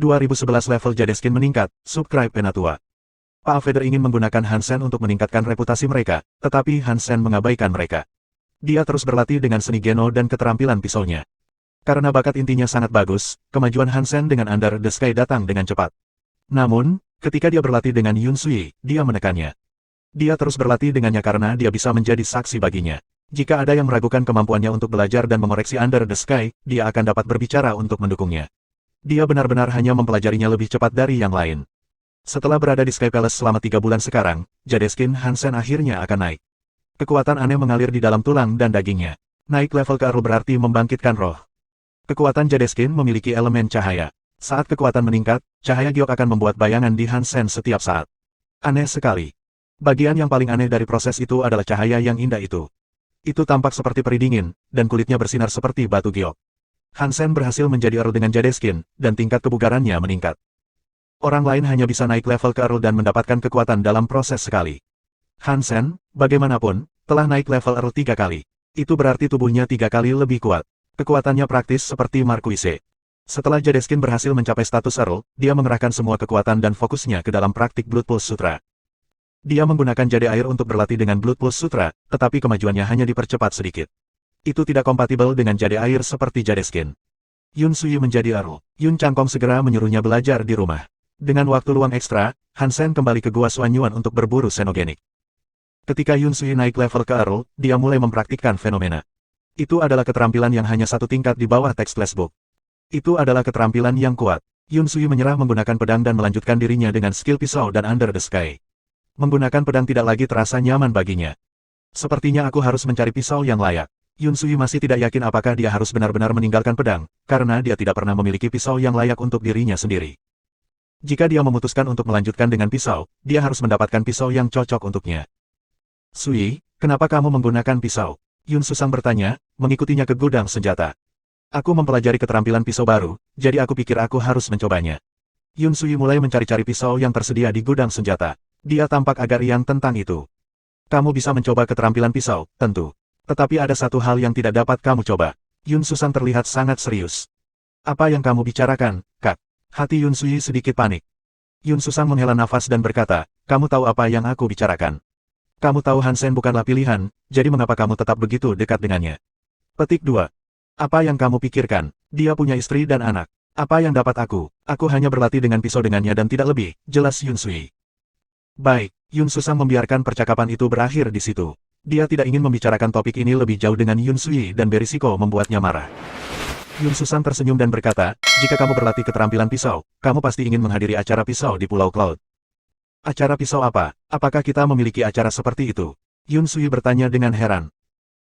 2011 level Jadeskin meningkat, subscribe Penatua. Pak Vader ingin menggunakan Hansen untuk meningkatkan reputasi mereka, tetapi Hansen mengabaikan mereka. Dia terus berlatih dengan seni Geno dan keterampilan pisaunya. Karena bakat intinya sangat bagus, kemajuan Hansen dengan Under the Sky datang dengan cepat. Namun, ketika dia berlatih dengan Yun Sui, dia menekannya. Dia terus berlatih dengannya karena dia bisa menjadi saksi baginya. Jika ada yang meragukan kemampuannya untuk belajar dan mengoreksi Under the Sky, dia akan dapat berbicara untuk mendukungnya. Dia benar-benar hanya mempelajarinya lebih cepat dari yang lain. Setelah berada di Sky Palace selama 3 bulan sekarang, Jadeskin Hansen akhirnya akan naik. Kekuatan aneh mengalir di dalam tulang dan dagingnya. Naik level ke Earl berarti membangkitkan roh. Kekuatan Jadeskin memiliki elemen cahaya. Saat kekuatan meningkat, cahaya giok akan membuat bayangan di Hansen setiap saat. Aneh sekali. Bagian yang paling aneh dari proses itu adalah cahaya yang indah itu. Itu tampak seperti peri dingin, dan kulitnya bersinar seperti batu giok. Hansen berhasil menjadi Earl dengan Jadeskin, dan tingkat kebugarannya meningkat. Orang lain hanya bisa naik level ke Earl dan mendapatkan kekuatan dalam proses sekali. Hansen, bagaimanapun, telah naik level Earl 3 kali. Itu berarti tubuhnya 3 kali lebih kuat. Kekuatannya praktis seperti Marquise. Setelah Jadeskin berhasil mencapai status Earl, dia mengerahkan semua kekuatan dan fokusnya ke dalam praktik Blood Pulse Sutra. Dia menggunakan jade air untuk berlatih dengan Blood Pulse Sutra, tetapi kemajuannya hanya dipercepat sedikit. Itu tidak kompatibel dengan jade air seperti Jadeskin. Yun Sui menjadi Earl. Yun Changkong segera menyuruhnya belajar di rumah. Dengan waktu luang ekstra, Hansen kembali ke Gua Suanyuan untuk berburu xenogenik. Ketika Yun Sui naik level ke Earl, dia mulai mempraktikkan fenomena. Itu adalah keterampilan yang hanya satu tingkat di bawah teks flashbook. Itu adalah keterampilan yang kuat. Yun Sui menyerah menggunakan pedang dan melanjutkan dirinya dengan skill pisau dan Under the Sky. Menggunakan pedang tidak lagi terasa nyaman baginya. Sepertinya aku harus mencari pisau yang layak. Yun Sui masih tidak yakin apakah dia harus benar-benar meninggalkan pedang, karena dia tidak pernah memiliki pisau yang layak untuk dirinya sendiri. Jika dia memutuskan untuk melanjutkan dengan pisau, dia harus mendapatkan pisau yang cocok untuknya. Sui, kenapa kamu menggunakan pisau? Yun Susang bertanya, mengikutinya ke gudang senjata. Aku mempelajari keterampilan pisau baru, jadi aku pikir aku harus mencobanya. Yun Sui mulai mencari-cari pisau yang tersedia di gudang senjata. Dia tampak agak riang tentang itu. Kamu bisa mencoba keterampilan pisau, tentu. Tetapi ada satu hal yang tidak dapat kamu coba. Yun Susang terlihat sangat serius. Apa yang kamu bicarakan, Kak? Hati Yun Sui sedikit panik. Yun Susang menghela nafas dan berkata, kamu tahu apa yang aku bicarakan. Kamu tahu Hansen bukanlah pilihan, jadi mengapa kamu tetap begitu dekat dengannya? Petik 2. Apa yang kamu pikirkan? Dia punya istri dan anak. Apa yang dapat aku? Aku hanya berlatih dengan pisau dengannya dan tidak lebih, jelas Yun Sui. Baik, Yun Susang membiarkan percakapan itu berakhir di situ. Dia tidak ingin membicarakan topik ini lebih jauh dengan Yun Sui dan berisiko membuatnya marah. Yun Susang tersenyum dan berkata, jika kamu berlatih keterampilan pisau, kamu pasti ingin menghadiri acara pisau di Pulau Cloud. Acara pisau apa? Apakah kita memiliki acara seperti itu? Yun Sui bertanya dengan heran.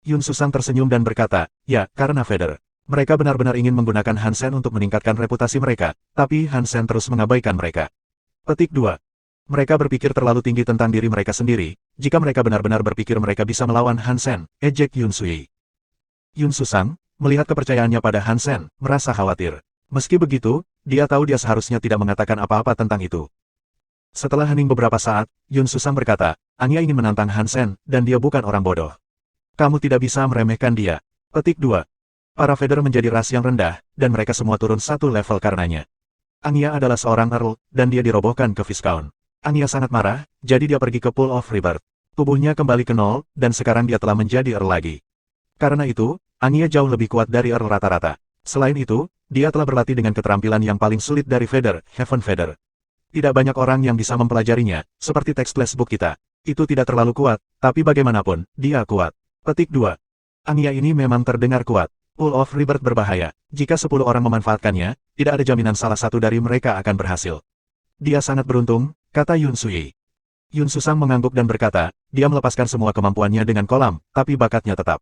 Yun Susang tersenyum dan berkata, ya, karena Vader. Mereka benar-benar ingin menggunakan Hansen untuk meningkatkan reputasi mereka, tapi Hansen terus mengabaikan mereka. Petik 2. Mereka berpikir terlalu tinggi tentang diri mereka sendiri, jika mereka benar-benar berpikir mereka bisa melawan Hansen, ejek Yun Sui. Yun Susang, melihat kepercayaannya pada Hansen, merasa khawatir. Meski begitu, dia tahu dia seharusnya tidak mengatakan apa-apa tentang itu. Setelah hening beberapa saat, Yun Susang berkata, Anya ingin menantang Hansen, dan dia bukan orang bodoh. Kamu tidak bisa meremehkan dia. Petik 2. Para Vader menjadi ras yang rendah, dan mereka semua turun satu level karenanya. Anya adalah seorang Earl, dan dia dirobohkan ke Viscount. Anya sangat marah, jadi dia pergi ke Pool of Rebirth. Tubuhnya kembali ke nol, dan sekarang dia telah menjadi Earl lagi. Karena itu, Anya jauh lebih kuat dari Earl rata-rata. Selain itu, dia telah berlatih dengan keterampilan yang paling sulit dari Vader, Heaven Vader. Tidak banyak orang yang bisa mempelajarinya, seperti teks flashbook kita. Itu tidak terlalu kuat, tapi bagaimanapun, dia kuat. Petik 2. Anya ini memang terdengar kuat. Pool of Rebirth berbahaya. Jika 10 orang memanfaatkannya, tidak ada jaminan salah satu dari mereka akan berhasil. Dia sangat beruntung, kata Yun Sui. Yun Susang mengangguk dan berkata, dia melepaskan semua kemampuannya dengan kolam, tapi bakatnya tetap.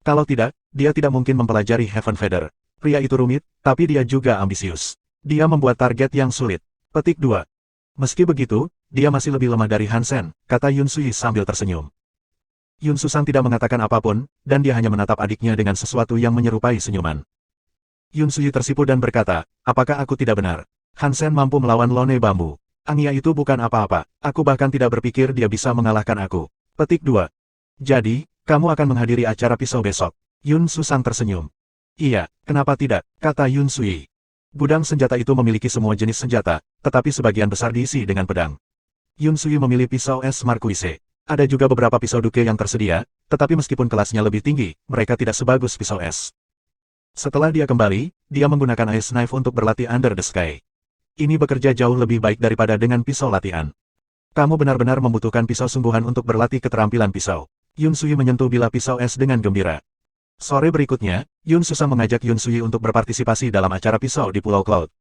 Kalau tidak, dia tidak mungkin mempelajari Heaven Vader. Pria itu rumit, tapi dia juga ambisius. Dia membuat target yang sulit. Petik 2. Meski begitu, dia masih lebih lemah dari Hansen, kata Yun Sui sambil tersenyum. Yun Susang tidak mengatakan apapun, dan dia hanya menatap adiknya dengan sesuatu yang menyerupai senyuman. Yun Sui tersipu dan berkata, apakah aku tidak benar? Hansen mampu melawan Lone Bambu. Anya itu bukan apa-apa, aku bahkan tidak berpikir dia bisa mengalahkan aku. Petik 2. Jadi, kamu akan menghadiri acara pisau besok. Yun Susang tersenyum. Iya, kenapa tidak, kata Yun Sui. Gudang senjata itu memiliki semua jenis senjata, tetapi sebagian besar diisi dengan pedang. Yun Sui memilih pisau S Marquise. Ada juga beberapa pisau Duke yang tersedia, tetapi meskipun kelasnya lebih tinggi, mereka tidak sebagus pisau S. Setelah dia kembali, dia menggunakan Ice Knife untuk berlatih Under the Sky. Ini bekerja jauh lebih baik daripada dengan pisau latihan. Kamu benar-benar membutuhkan pisau sungguhan untuk berlatih keterampilan pisau. Yun Sui menyentuh bilah pisau es dengan gembira. Sore berikutnya, Yun Susang mengajak Yun Sui untuk berpartisipasi dalam acara pisau di Pulau Cloud.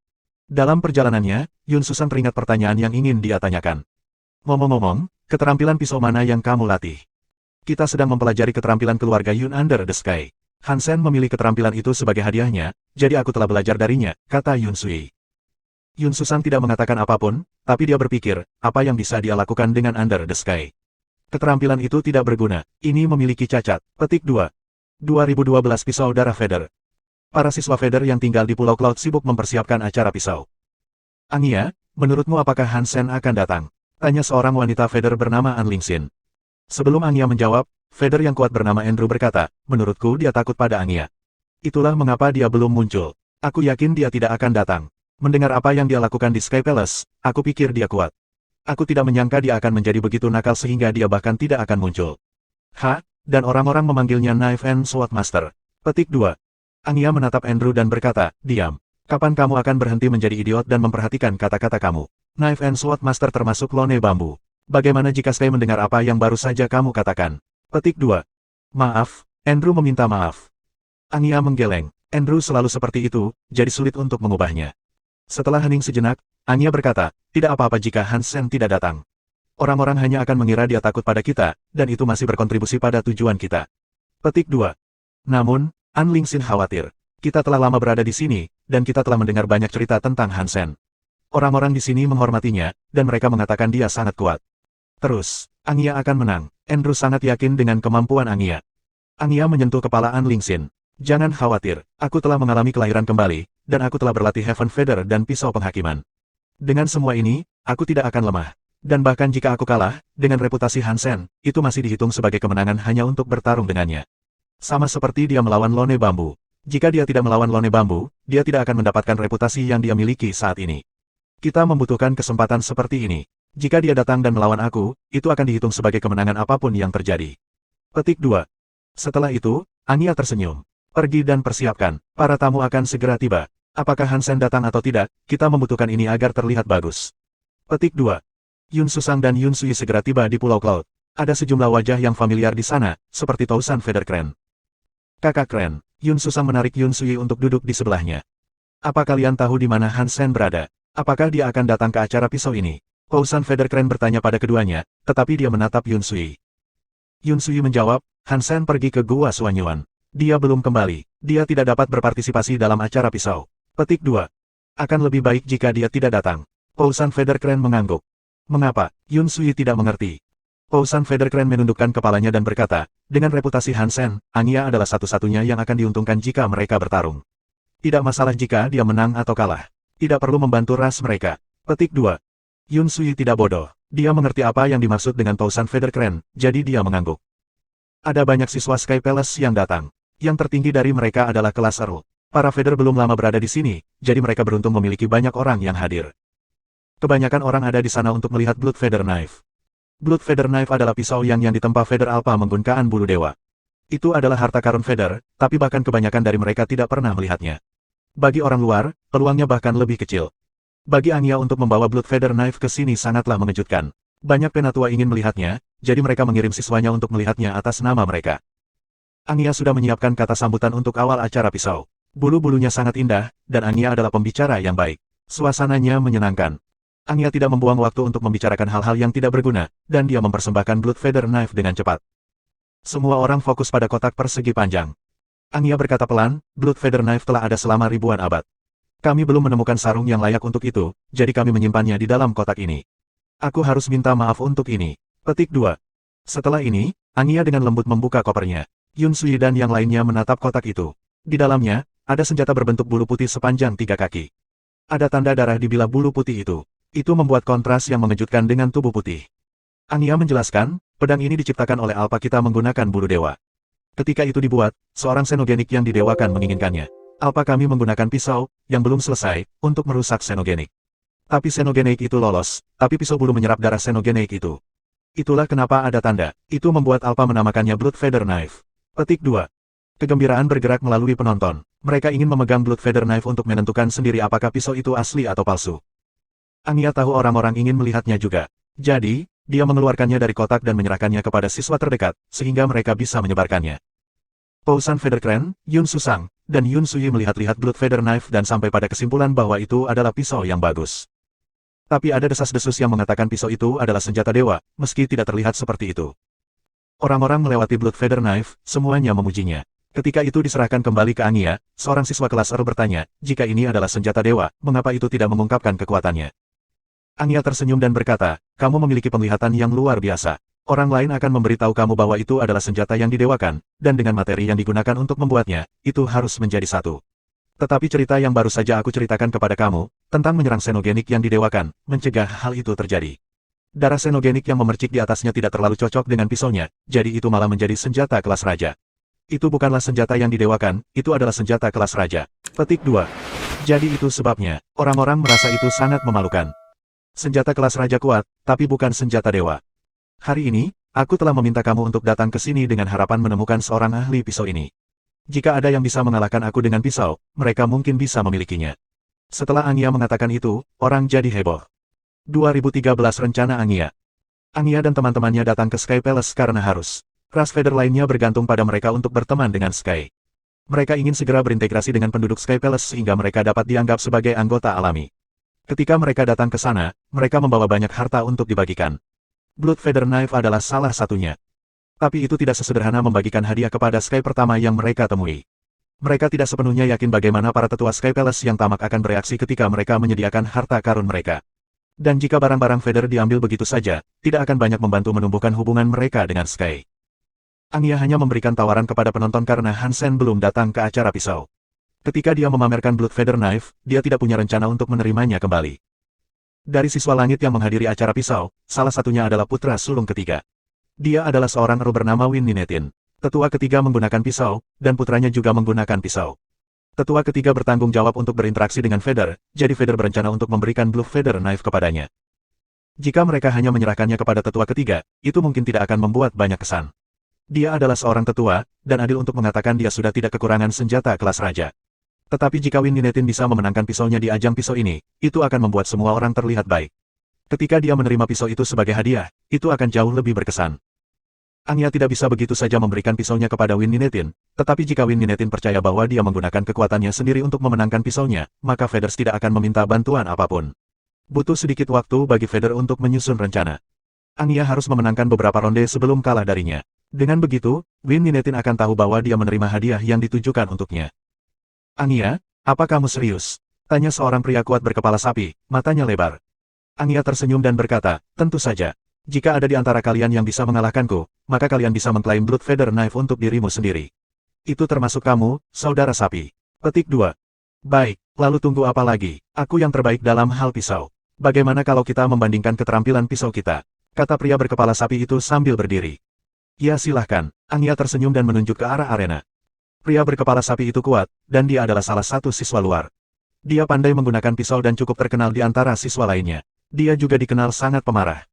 Dalam perjalanannya, Yun Susang teringat pertanyaan yang ingin dia tanyakan. Ngomong-ngomong, keterampilan pisau mana yang kamu latih? Kita sedang mempelajari keterampilan keluarga Yun Under the Sky. Hansen memilih keterampilan itu sebagai hadiahnya, jadi aku telah belajar darinya, kata Yun Sui. Yun Susang tidak mengatakan apapun, tapi dia berpikir, apa yang bisa dia lakukan dengan Under the Sky. Keterampilan itu tidak berguna, ini memiliki cacat. Petik 2. 2012 Pisau Darah Feather. Para siswa Feather yang tinggal di Pulau Cloud sibuk mempersiapkan acara pisau. Angya, menurutmu apakah Hansen akan datang? Tanya seorang wanita Feather bernama An Lingxin. Sebelum Angya menjawab, Feather yang kuat bernama Andrew berkata, menurutku dia takut pada Angya. Itulah mengapa dia belum muncul. Aku yakin dia tidak akan datang. Mendengar apa yang dia lakukan di Sky Palace, aku pikir dia kuat. Aku tidak menyangka dia akan menjadi begitu nakal sehingga dia bahkan tidak akan muncul. Dan orang-orang memanggilnya Knife and Sword Master. Petik 2. Angya menatap Andrew dan berkata, diam. Kapan kamu akan berhenti menjadi idiot dan memperhatikan kata-kata kamu? Knife and Sword Master termasuk lone bambu. Bagaimana jika Sky mendengar apa yang baru saja kamu katakan? Petik 2. Maaf, Andrew meminta maaf. Angya menggeleng. Andrew selalu seperti itu, jadi sulit untuk mengubahnya. Setelah hening sejenak, Angya berkata, tidak apa-apa jika Hansen tidak datang. Orang-orang hanya akan mengira dia takut pada kita, dan itu masih berkontribusi pada tujuan kita. Petik 2. Namun, An Lingxin khawatir. Kita telah lama berada di sini, dan kita telah mendengar banyak cerita tentang Hansen. Orang-orang di sini menghormatinya, dan mereka mengatakan dia sangat kuat. Terus, Angya akan menang. Andrew sangat yakin dengan kemampuan Angya. Angya menyentuh kepala An Lingxin. Jangan khawatir, aku telah mengalami kelahiran kembali, dan aku telah berlatih Heaven Feather dan pisau penghakiman. Dengan semua ini, aku tidak akan lemah. Dan bahkan jika aku kalah, dengan reputasi Hansen, itu masih dihitung sebagai kemenangan hanya untuk bertarung dengannya. Sama seperti dia melawan Lone Bambu. Jika dia tidak melawan Lone Bambu, dia tidak akan mendapatkan reputasi yang dia miliki saat ini. Kita membutuhkan kesempatan seperti ini. Jika dia datang dan melawan aku, itu akan dihitung sebagai kemenangan apapun yang terjadi. Petik 2. Setelah itu, Angya tersenyum. Pergi dan persiapkan, para tamu akan segera tiba. Apakah Hansen datang atau tidak, kita membutuhkan ini agar terlihat bagus. Petik 2. Yun Susang dan Yun Sui segera tiba di Pulau Cloud. Ada sejumlah wajah yang familiar di sana, seperti Tousan Feather Crane. Kakak Crane, Yun Susang menarik Yun Sui untuk duduk di sebelahnya. Apa kalian tahu di mana Hansen berada? Apakah dia akan datang ke acara pisau ini? Tousan Feather Crane bertanya pada keduanya, tetapi dia menatap Yun Sui. Yun Sui menjawab, Hansen pergi ke Gua Suanyuan. Dia belum kembali. Dia tidak dapat berpartisipasi dalam acara pisau. Petik 2. Akan lebih baik jika dia tidak datang. Tousan Feather Crane mengangguk. Mengapa? Yun Sui tidak mengerti. Tousan Feather Crane menundukkan kepalanya dan berkata, dengan reputasi Hansen, Angya adalah satu-satunya yang akan diuntungkan jika mereka bertarung. Tidak masalah jika dia menang atau kalah. Tidak perlu membantu ras mereka. Petik 2. Yun Sui tidak bodoh. Dia mengerti apa yang dimaksud dengan Tousan Feather Crane, jadi dia mengangguk. Ada banyak siswa Sky Palace yang datang. Yang tertinggi dari mereka adalah kelas Earl. Para Feather belum lama berada di sini, jadi mereka beruntung memiliki banyak orang yang hadir. Kebanyakan orang ada di sana untuk melihat Blood Feather Knife. Blood Feather Knife adalah pisau yang ditempa Feather Alpha menggunakan bulu dewa. Itu adalah harta karun Feather, tapi bahkan kebanyakan dari mereka tidak pernah melihatnya. Bagi orang luar, peluangnya bahkan lebih kecil. Bagi Angya untuk membawa Blood Feather Knife ke sini sangatlah mengejutkan. Banyak penatua ingin melihatnya, jadi mereka mengirim siswanya untuk melihatnya atas nama mereka. Angya sudah menyiapkan kata sambutan untuk awal acara pisau. Bulu-bulunya sangat indah, dan Angya adalah pembicara yang baik. Suasananya menyenangkan. Angya tidak membuang waktu untuk membicarakan hal-hal yang tidak berguna, dan dia mempersembahkan Blood Feather Knife dengan cepat. Semua orang fokus pada kotak persegi panjang. Angya berkata pelan, Blood Feather Knife telah ada selama ribuan abad. Kami belum menemukan sarung yang layak untuk itu, jadi kami menyimpannya di dalam kotak ini. Aku harus minta maaf untuk ini. Petik 2. Setelah ini, Angya dengan lembut membuka kopernya. Yun Sui dan yang lainnya menatap kotak itu. Di dalamnya, ada senjata berbentuk bulu putih sepanjang 3 kaki. Ada tanda darah di bilah bulu putih itu. Itu membuat kontras yang mengejutkan dengan tubuh putih. Angya menjelaskan, pedang ini diciptakan oleh Alpha kita menggunakan bulu dewa. Ketika itu dibuat, seorang xenogenik yang didewakan menginginkannya. Alpha kami menggunakan pisau, yang belum selesai, untuk merusak Xenogenik. Tapi Xenogenik itu lolos, tapi pisau bulu menyerap darah Xenogenik itu. Itulah kenapa ada tanda, itu membuat Alpha menamakannya Blood Feather Knife. Petik 2. Kegembiraan bergerak melalui penonton. Mereka ingin memegang Blood Feather Knife untuk menentukan sendiri apakah pisau itu asli atau palsu. Anya tahu orang-orang ingin melihatnya juga. Jadi, dia mengeluarkannya dari kotak dan menyerahkannya kepada siswa terdekat, sehingga mereka bisa menyebarkannya. Pousan Feather Clan, Yun Susang, dan Yun Suyi melihat-lihat Blood Feather Knife dan sampai pada kesimpulan bahwa itu adalah pisau yang bagus. Tapi ada desas-desus yang mengatakan pisau itu adalah senjata dewa, meski tidak terlihat seperti itu. Orang-orang melewati Blood Feather Knife, semuanya memujinya. Ketika itu diserahkan kembali ke Anya, seorang siswa kelas R bertanya, jika ini adalah senjata dewa, mengapa itu tidak mengungkapkan kekuatannya? Anya tersenyum dan berkata, kamu memiliki penglihatan yang luar biasa. Orang lain akan memberitahu kamu bahwa itu adalah senjata yang didewakan, dan dengan materi yang digunakan untuk membuatnya, itu harus menjadi satu. Tetapi cerita yang baru saja aku ceritakan kepada kamu, tentang menyerang Xenogenik yang didewakan, mencegah hal itu terjadi. Darah Xenogenik yang memercik di atasnya tidak terlalu cocok dengan pisaunya, jadi itu malah menjadi senjata kelas raja. Itu bukanlah senjata yang didewakan, itu adalah senjata kelas raja. Petik 2. Jadi itu sebabnya, orang-orang merasa itu sangat memalukan. Senjata kelas raja kuat, tapi bukan senjata dewa. Hari ini, aku telah meminta kamu untuk datang ke sini dengan harapan menemukan seorang ahli pisau ini. Jika ada yang bisa mengalahkan aku dengan pisau, mereka mungkin bisa memilikinya. Setelah Anya mengatakan itu, orang jadi heboh. 2013 Rencana Anya. Anya dan teman-temannya datang ke Sky Palace karena harus. Ras Feather lainnya bergantung pada mereka untuk berteman dengan Sky. Mereka ingin segera berintegrasi dengan penduduk Sky Palace sehingga mereka dapat dianggap sebagai anggota alami. Ketika mereka datang ke sana, mereka membawa banyak harta untuk dibagikan. Blood Feather Knife adalah salah satunya. Tapi itu tidak sesederhana membagikan hadiah kepada Sky pertama yang mereka temui. Mereka tidak sepenuhnya yakin bagaimana para tetua Sky Palace yang tamak akan bereaksi ketika mereka menyediakan harta karun mereka. Dan jika barang-barang Feather diambil begitu saja, tidak akan banyak membantu menumbuhkan hubungan mereka dengan Sky. Anya hanya memberikan tawaran kepada penonton karena Hansen belum datang ke acara pisau. Ketika dia memamerkan Blood Feather Knife, dia tidak punya rencana untuk menerimanya kembali. Dari siswa langit yang menghadiri acara pisau, salah satunya adalah putra sulung ketiga. Dia adalah seorang ero bernama Win Ninetin. Tetua ketiga menggunakan pisau, dan putranya juga menggunakan pisau. Tetua ketiga bertanggung jawab untuk berinteraksi dengan Feather, jadi Feather berencana untuk memberikan Blood Feather Knife kepadanya. Jika mereka hanya menyerahkannya kepada tetua ketiga, itu mungkin tidak akan membuat banyak kesan. Dia adalah seorang tetua, dan adil untuk mengatakan dia sudah tidak kekurangan senjata kelas raja. Tetapi jika Win Ninetin bisa memenangkan pisaunya di ajang pisau ini, itu akan membuat semua orang terlihat baik. Ketika dia menerima pisau itu sebagai hadiah, itu akan jauh lebih berkesan. Anya tidak bisa begitu saja memberikan pisaunya kepada Win Ninetin, tetapi jika Win Ninetin percaya bahwa dia menggunakan kekuatannya sendiri untuk memenangkan pisaunya, maka Feather tidak akan meminta bantuan apapun. Butuh sedikit waktu bagi Feather untuk menyusun rencana. Anya harus memenangkan beberapa ronde sebelum kalah darinya. Dengan begitu, Win Ninetin akan tahu bahwa dia menerima hadiah yang ditujukan untuknya. Anya, apa kamu serius? Tanya seorang pria kuat berkepala sapi, matanya lebar. Anya tersenyum dan berkata, tentu saja. Jika ada di antara kalian yang bisa mengalahkanku, maka kalian bisa mengklaim Blood Feather Knife untuk dirimu sendiri. Itu termasuk kamu, saudara sapi. Petik 2. Baik, lalu tunggu apa lagi? Aku yang terbaik dalam hal pisau. Bagaimana kalau kita membandingkan keterampilan pisau kita? Kata pria berkepala sapi itu sambil berdiri. Ya silahkan. Anya tersenyum dan menunjuk ke arah arena. Pria berkepala sapi itu kuat, dan dia adalah salah satu siswa luar. Dia pandai menggunakan pisau dan cukup terkenal di antara siswa lainnya. Dia juga dikenal sangat pemarah.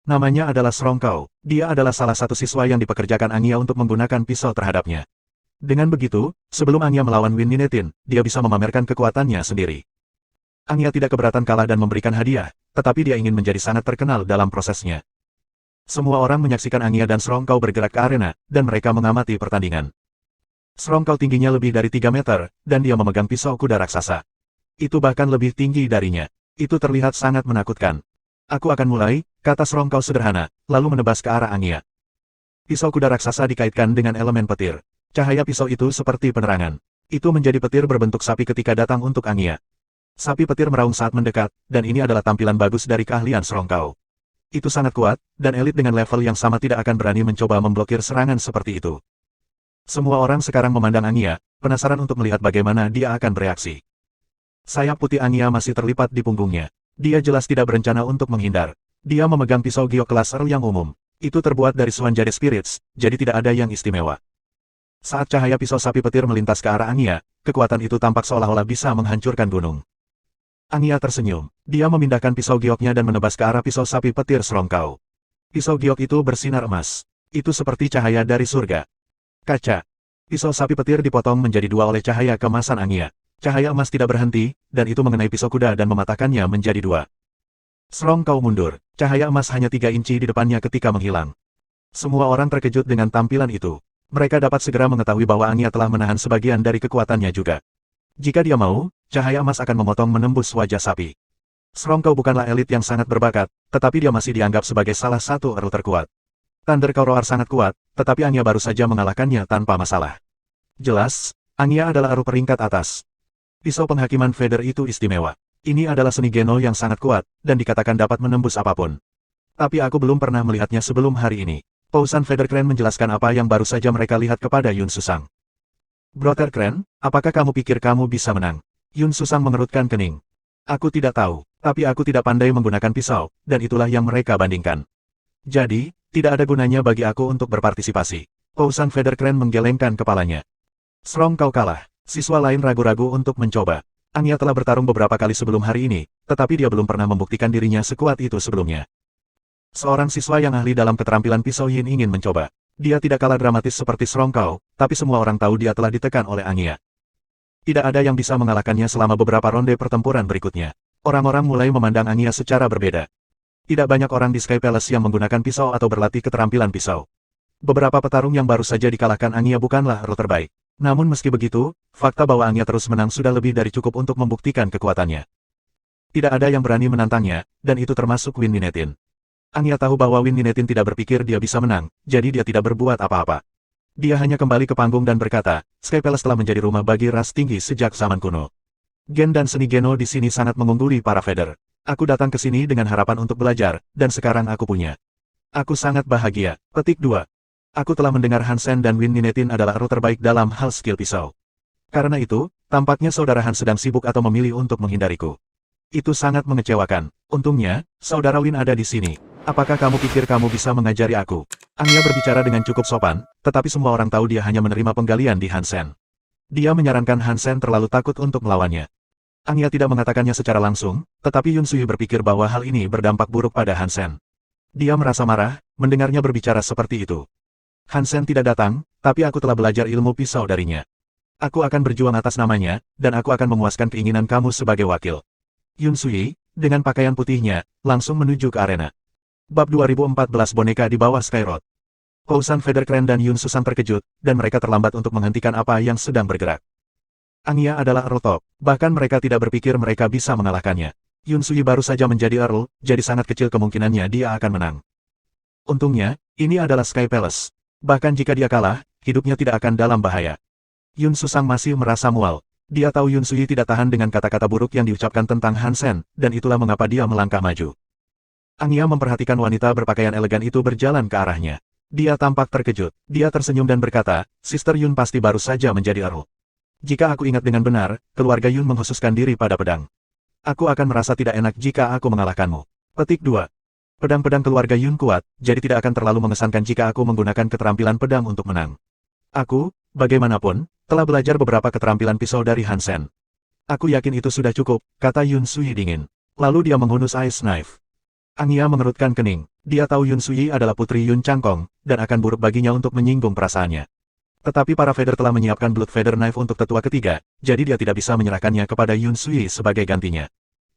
Namanya adalah Srongkau. Dia adalah salah satu siswa yang dipekerjakan Anya untuk menggunakan pisau terhadapnya. Dengan begitu, sebelum Anya melawan Win Ninetin, dia bisa memamerkan kekuatannya sendiri. Anya tidak keberatan kalah dan memberikan hadiah, tetapi dia ingin menjadi sangat terkenal dalam prosesnya. Semua orang menyaksikan Anya dan Srongkau bergerak ke arena, dan mereka mengamati pertandingan. Srongkau tingginya lebih dari 3 meter, dan dia memegang pisau kuda raksasa. Itu bahkan lebih tinggi darinya. Itu terlihat sangat menakutkan. Aku akan mulai, kata Srongkau sederhana, lalu menebas ke arah Anya. Pisau kuda raksasa dikaitkan dengan elemen petir. Cahaya pisau itu seperti penerangan. Itu menjadi petir berbentuk sapi ketika datang untuk Anya. Sapi petir meraung saat mendekat, dan ini adalah tampilan bagus dari keahlian Srongkau. Itu sangat kuat, dan elit dengan level yang sama tidak akan berani mencoba memblokir serangan seperti itu. Semua orang sekarang memandang Anya, penasaran untuk melihat bagaimana dia akan bereaksi. Sayap putih Anya masih terlipat di punggungnya. Dia jelas tidak berencana untuk menghindar. Dia memegang pisau giok kelas R yang umum. Itu terbuat dari Swan Jade Spirits, jadi tidak ada yang istimewa. Saat cahaya pisau sapi petir melintas ke arah Angya, kekuatan itu tampak seolah-olah bisa menghancurkan gunung. Angya tersenyum. Dia memindahkan pisau gioknya dan menebas ke arah pisau sapi petir Srongkau. Pisau giok itu bersinar emas. Itu seperti cahaya dari surga. Kaca. Pisau sapi petir dipotong menjadi dua oleh cahaya kemasan Angya. Cahaya emas tidak berhenti, dan itu mengenai pisau kuda dan mematahkannya menjadi dua. Srongkau mundur. Cahaya emas hanya 3 inci di depannya ketika menghilang. Semua orang terkejut dengan tampilan itu. Mereka dapat segera mengetahui bahwa Angya telah menahan sebagian dari kekuatannya juga. Jika dia mau, cahaya emas akan memotong menembus wajah sapi. Srongkau bukanlah elit yang sangat berbakat, tetapi dia masih dianggap sebagai salah satu earl terkuat. Thunder Roar sangat kuat, tetapi Angya baru saja mengalahkannya tanpa masalah. Jelas, Angya adalah earl peringkat atas. Pisau penghakiman Feather itu istimewa. Ini adalah seni Geno yang sangat kuat, dan dikatakan dapat menembus apapun. Tapi aku belum pernah melihatnya sebelum hari ini. Pausan Feather Clan menjelaskan apa yang baru saja mereka lihat kepada Yun Susang. Brother Clan, apakah kamu pikir kamu bisa menang? Yun Susang mengerutkan kening. Aku tidak tahu, tapi aku tidak pandai menggunakan pisau, dan itulah yang mereka bandingkan. Jadi, tidak ada gunanya bagi aku untuk berpartisipasi. Pausan Feather Clan menggelengkan kepalanya. Srongkau kalah. Siswa lain ragu-ragu untuk mencoba. Angya telah bertarung beberapa kali sebelum hari ini, tetapi dia belum pernah membuktikan dirinya sekuat itu sebelumnya. Seorang siswa yang ahli dalam keterampilan pisau Yin ingin mencoba. Dia tidak kalah dramatis seperti Srongkau, tapi semua orang tahu dia telah ditekan oleh Angya. Tidak ada yang bisa mengalahkannya selama beberapa ronde pertempuran berikutnya. Orang-orang mulai memandang Angya secara berbeda. Tidak banyak orang di Sky Palace yang menggunakan pisau atau berlatih keterampilan pisau. Beberapa petarung yang baru saja dikalahkan Angya bukanlah earl terbaik. Namun meski begitu, fakta bahwa Angya terus menang sudah lebih dari cukup untuk membuktikan kekuatannya. Tidak ada yang berani menantangnya, dan itu termasuk Win Nineteen. Angya tahu bahwa Win Nineteen tidak berpikir dia bisa menang, jadi dia tidak berbuat apa-apa. Dia hanya kembali ke panggung dan berkata, Sky Palace telah menjadi rumah bagi ras tinggi sejak zaman kuno. Gen dan seni Geno di sini sangat mengungguli para Feather. Aku datang ke sini dengan harapan untuk belajar, dan sekarang aku punya. Aku sangat bahagia. Petik 2. Aku telah mendengar Hansen dan Win Nineteen adalah earl terbaik dalam hal skill pisau. Karena itu, tampaknya saudara Han sedang sibuk atau memilih untuk menghindariku. Itu sangat mengecewakan. Untungnya, saudara Win ada di sini. Apakah kamu pikir kamu bisa mengajari aku? Angya berbicara dengan cukup sopan, tetapi semua orang tahu dia hanya menerima penggalian di Hansen. Dia menyarankan Hansen terlalu takut untuk melawannya. Angya tidak mengatakannya secara langsung, tetapi Yun Sui berpikir bahwa hal ini berdampak buruk pada Hansen. Dia merasa marah, mendengarnya berbicara seperti itu. Hansen tidak datang, tapi aku telah belajar ilmu pisau darinya. Aku akan berjuang atas namanya, dan aku akan memuaskan keinginan kamu sebagai wakil. Yun Sui, dengan pakaian putihnya, langsung menuju ke arena. Bab 2014 boneka di bawah Skyroad. Pausan Feather Clan dan Yun Susang terkejut, dan mereka terlambat untuk menghentikan apa yang sedang bergerak. Angya adalah Earl top, bahkan mereka tidak berpikir mereka bisa mengalahkannya. Yun Sui baru saja menjadi Earl, jadi sangat kecil kemungkinannya dia akan menang. Untungnya, ini adalah Sky Palace. Bahkan jika dia kalah, hidupnya tidak akan dalam bahaya. Yun Susang masih merasa mual. Dia tahu Yun Sui tidak tahan dengan kata-kata buruk yang diucapkan tentang Hansen, dan itulah mengapa dia melangkah maju. Angya memperhatikan wanita berpakaian elegan itu berjalan ke arahnya. Dia tampak terkejut. Dia tersenyum dan berkata, Sister Yun pasti baru saja menjadi Earl. Jika aku ingat dengan benar, keluarga Yun mengkhususkan diri pada pedang. Aku akan merasa tidak enak jika aku mengalahkanmu. Petik 2. Pedang-pedang keluarga Yun kuat, jadi tidak akan terlalu mengesankan jika aku menggunakan keterampilan pedang untuk menang. Aku, bagaimanapun, telah belajar beberapa keterampilan pisau dari Hansen. Aku yakin itu sudah cukup, kata Yun Sui dingin. Lalu dia menghunus Ice Knife. Angya mengerutkan kening. Dia tahu Yun Sui adalah putri Yun Changkong, dan akan buruk baginya untuk menyinggung perasaannya. Tetapi para Feather telah menyiapkan Blood Feather Knife untuk tetua ketiga, jadi dia tidak bisa menyerahkannya kepada Yun Sui sebagai gantinya.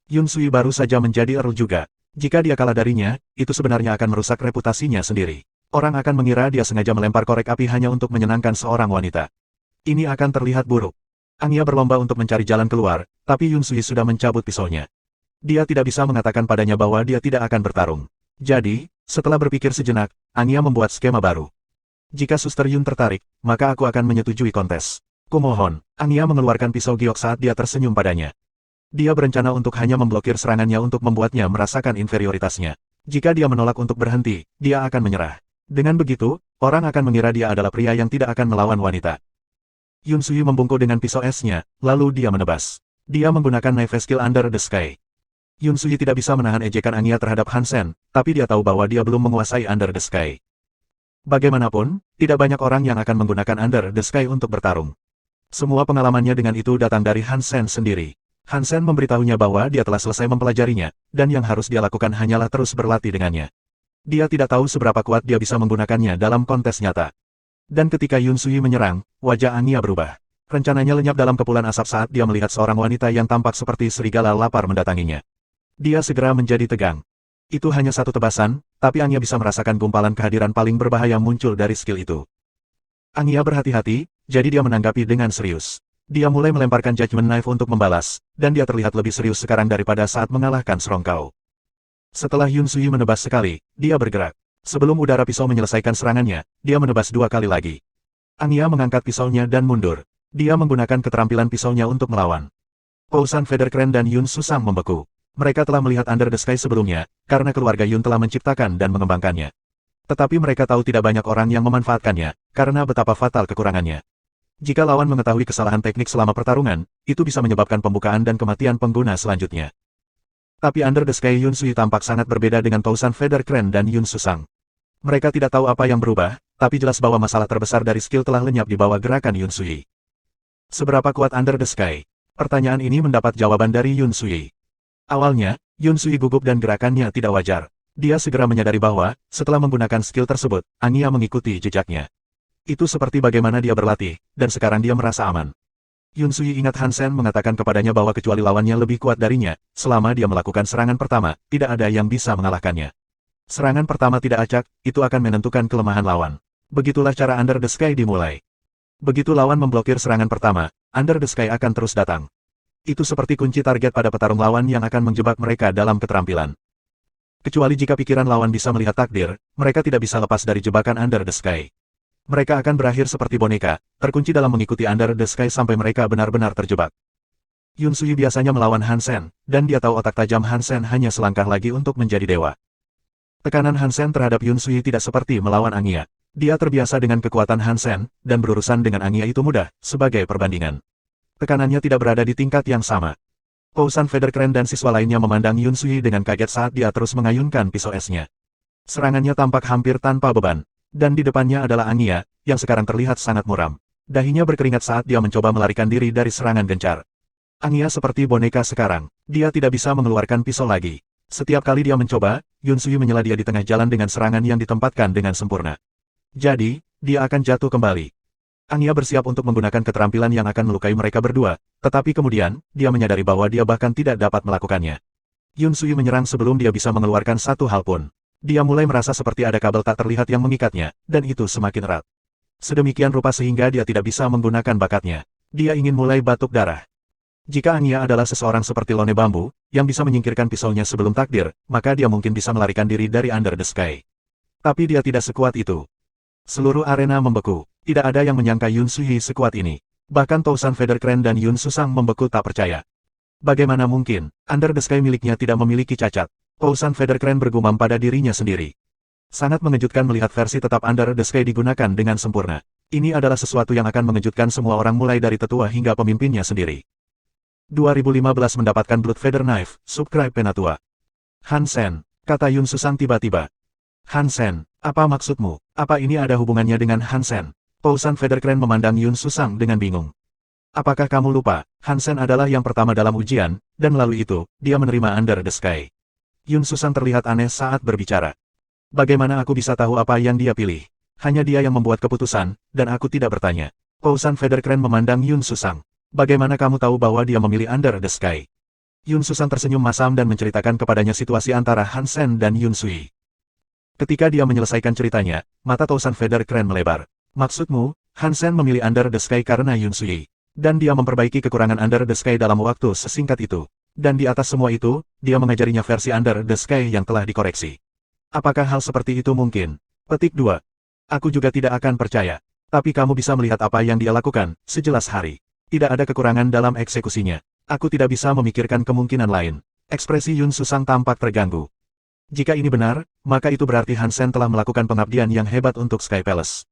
Yun Sui baru saja menjadi Earl juga. Jika dia kalah darinya, itu sebenarnya akan merusak reputasinya sendiri. Orang akan mengira dia sengaja melempar korek api hanya untuk menyenangkan seorang wanita. Ini akan terlihat buruk. Angya berlomba untuk mencari jalan keluar, tapi Yun Sui sudah mencabut pisaunya. Dia tidak bisa mengatakan padanya bahwa dia tidak akan bertarung. Jadi, setelah berpikir sejenak, Angya membuat skema baru. Jika Suster Yun tertarik, maka aku akan menyetujui kontes. Kumohon, Angya mengeluarkan pisau giok saat dia tersenyum padanya. Dia berencana untuk hanya memblokir serangannya untuk membuatnya merasakan inferioritasnya. Jika dia menolak untuk berhenti, dia akan menyerah. Dengan begitu, orang akan mengira dia adalah pria yang tidak akan melawan wanita. Yun Sui membungkuk dengan pisau esnya, lalu dia menebas. Dia menggunakan knife skill Under the Sky. Yun Sui tidak bisa menahan ejekan Angya terhadap Hansen, tapi dia tahu bahwa dia belum menguasai Under the Sky. Bagaimanapun, tidak banyak orang yang akan menggunakan Under the Sky untuk bertarung. Semua pengalamannya dengan itu datang dari Hansen sendiri. Hansen memberitahunya bahwa dia telah selesai mempelajarinya, dan yang harus dia lakukan hanyalah terus berlatih dengannya. Dia tidak tahu seberapa kuat dia bisa menggunakannya dalam kontes nyata. Dan ketika Yun Sui menyerang, wajah Anya berubah. Rencananya lenyap dalam kepulan asap saat dia melihat seorang wanita yang tampak seperti serigala lapar mendatanginya. Dia segera menjadi tegang. Itu hanya satu tebasan, tapi Anya bisa merasakan gumpalan kehadiran paling berbahaya muncul dari skill itu. Anya berhati-hati, jadi dia menanggapi dengan serius. Dia mulai melemparkan Judgment Knife untuk membalas, dan dia terlihat lebih serius sekarang daripada saat mengalahkan Srongkao. Setelah Yun Sui menebas sekali, dia bergerak. Sebelum udara pisau menyelesaikan serangannya, dia menebas 2 kali lagi. Anya mengangkat pisaunya dan mundur. Dia menggunakan keterampilan pisaunya untuk melawan. Pousan Feathercrane dan Yun Susang membeku. Mereka telah melihat Under the Sky sebelumnya, karena keluarga Yun telah menciptakan dan mengembangkannya. Tetapi mereka tahu tidak banyak orang yang memanfaatkannya, karena betapa fatal kekurangannya. Jika lawan mengetahui kesalahan teknik selama pertarungan, itu bisa menyebabkan pembukaan dan kematian pengguna selanjutnya. Tapi Under the Sky Yun Sui tampak sangat berbeda dengan Pousan Feathercrane dan Yun Susang. Mereka tidak tahu apa yang berubah, tapi jelas bahwa masalah terbesar dari skill telah lenyap di bawah gerakan Yun Sui. Seberapa kuat Under the Sky? Pertanyaan ini mendapat jawaban dari Yun Sui. Awalnya, Yun Sui gugup dan gerakannya tidak wajar. Dia segera menyadari bahwa, setelah menggunakan skill tersebut, Anya mengikuti jejaknya. Itu seperti bagaimana dia berlatih, dan sekarang dia merasa aman. Yun Sui ingat Hansen mengatakan kepadanya bahwa kecuali lawannya lebih kuat darinya, selama dia melakukan serangan pertama, tidak ada yang bisa mengalahkannya. Serangan pertama tidak acak, itu akan menentukan kelemahan lawan. Begitulah cara Under the Sky dimulai. Begitu lawan memblokir serangan pertama, Under the Sky akan terus datang. Itu seperti kunci target pada petarung lawan yang akan menjebak mereka dalam keterampilan. Kecuali jika pikiran lawan bisa melihat takdir, mereka tidak bisa lepas dari jebakan Under the Sky. Mereka akan berakhir seperti boneka, terkunci dalam mengikuti Under the Sky sampai mereka benar-benar terjebak. Yun Sui biasanya melawan Hansen, dan dia tahu otak tajam Hansen hanya selangkah lagi untuk menjadi dewa. Tekanan Hansen terhadap Yun Sui tidak seperti melawan Anya. Dia terbiasa dengan kekuatan Hansen, dan berurusan dengan Anya itu mudah, sebagai perbandingan. Tekanannya tidak berada di tingkat yang sama. Pousan Feathercrane dan siswa lainnya memandang Yun Sui dengan kaget saat dia terus mengayunkan pisau esnya. Serangannya tampak hampir tanpa beban. Dan di depannya adalah Anya, yang sekarang terlihat sangat muram. Dahinya berkeringat saat dia mencoba melarikan diri dari serangan gencar. Anya seperti boneka sekarang. Dia tidak bisa mengeluarkan pisau lagi. Setiap kali dia mencoba, Yun Sui menyela dia di tengah jalan dengan serangan yang ditempatkan dengan sempurna. Jadi, dia akan jatuh kembali. Anya bersiap untuk menggunakan keterampilan yang akan melukai mereka berdua, tetapi kemudian, dia menyadari bahwa dia bahkan tidak dapat melakukannya. Yun Sui menyerang sebelum dia bisa mengeluarkan satu hal pun. Dia mulai merasa seperti ada kabel tak terlihat yang mengikatnya, dan itu semakin erat. Sedemikian rupa sehingga dia tidak bisa menggunakan bakatnya. Dia ingin mulai batuk darah. Jika Anya adalah seseorang seperti Lone Bambu, yang bisa menyingkirkan pisaunya sebelum takdir, maka dia mungkin bisa melarikan diri dari Under the Sky. Tapi dia tidak sekuat itu. Seluruh arena membeku. Tidak ada yang menyangka Yun Sui sekuat ini. Bahkan Pousan Feathercrane dan Yun Susang membeku tak percaya. Bagaimana mungkin, Under the Sky miliknya tidak memiliki cacat? Pousan Feathercrane bergumam pada dirinya sendiri. Sangat mengejutkan melihat versi tetap Under the Sky digunakan dengan sempurna. Ini adalah sesuatu yang akan mengejutkan semua orang mulai dari tetua hingga pemimpinnya sendiri. 2015 mendapatkan Blood Feather Knife, subscribe Penatua. Hansen, kata Yun Susang tiba-tiba. Hansen, apa maksudmu? Apa ini ada hubungannya dengan Hansen? Pousan Feathercrane memandang Yun Susang dengan bingung. Apakah kamu lupa, Hansen adalah yang pertama dalam ujian, dan melalui itu, dia menerima Under the Sky. Yun Susang terlihat aneh saat berbicara. Bagaimana aku bisa tahu apa yang dia pilih? Hanya dia yang membuat keputusan, dan aku tidak bertanya. Pousan Feathercrane memandang Yun Susang. Bagaimana kamu tahu bahwa dia memilih Under the Sky? Yun Susang tersenyum masam dan menceritakan kepadanya situasi antara Hansen dan Yun Sui. Ketika dia menyelesaikan ceritanya, mata Pousan Feathercrane melebar. Maksudmu, Hansen memilih Under the Sky karena Yun Sui. Dan dia memperbaiki kekurangan Under the Sky dalam waktu sesingkat itu. Dan di atas semua itu, dia mengajarinya versi Under the Sky yang telah dikoreksi. Apakah hal seperti itu mungkin? Petik 2. Aku juga tidak akan percaya. Tapi kamu bisa melihat apa yang dia lakukan, sejelas hari. Tidak ada kekurangan dalam eksekusinya. Aku tidak bisa memikirkan kemungkinan lain. Ekspresi Yun Susang tampak terganggu. Jika ini benar, maka itu berarti Hansen telah melakukan pengabdian yang hebat untuk Sky Palace.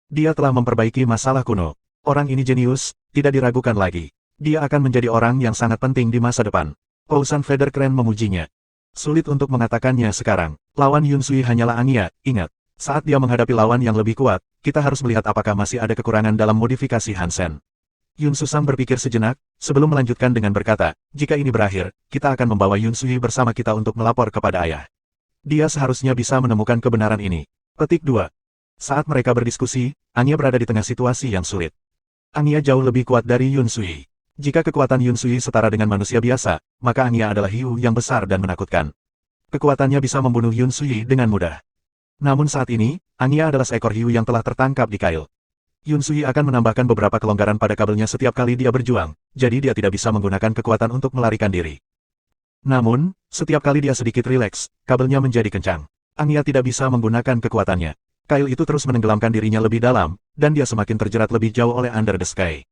Dia telah memperbaiki masalah kuno. Orang ini jenius, tidak diragukan lagi. Dia akan menjadi orang yang sangat penting di masa depan. Pousan Feathercrane memujinya. Sulit untuk mengatakannya sekarang. Lawan Yun Sui hanyalah Anya, ingat. Saat dia menghadapi lawan yang lebih kuat, kita harus melihat apakah masih ada kekurangan dalam modifikasi Hansen. Yun Susang berpikir sejenak, sebelum melanjutkan dengan berkata, jika ini berakhir, kita akan membawa Yun Sui bersama kita untuk melapor kepada ayah. Dia seharusnya bisa menemukan kebenaran ini. Petik 2. Saat mereka berdiskusi, Anya berada di tengah situasi yang sulit. Anya jauh lebih kuat dari Yun Sui. Jika kekuatan Yun Sui setara dengan manusia biasa, maka Anya adalah hiu yang besar dan menakutkan. Kekuatannya bisa membunuh Yun Sui dengan mudah. Namun saat ini, Anya adalah seekor hiu yang telah tertangkap di kail. Yun Sui akan menambahkan beberapa kelonggaran pada kabelnya setiap kali dia berjuang, jadi dia tidak bisa menggunakan kekuatan untuk melarikan diri. Namun, setiap kali dia sedikit rileks, kabelnya menjadi kencang. Anya tidak bisa menggunakan kekuatannya. Kail itu terus menenggelamkan dirinya lebih dalam, dan dia semakin terjerat lebih jauh oleh Under the Sky.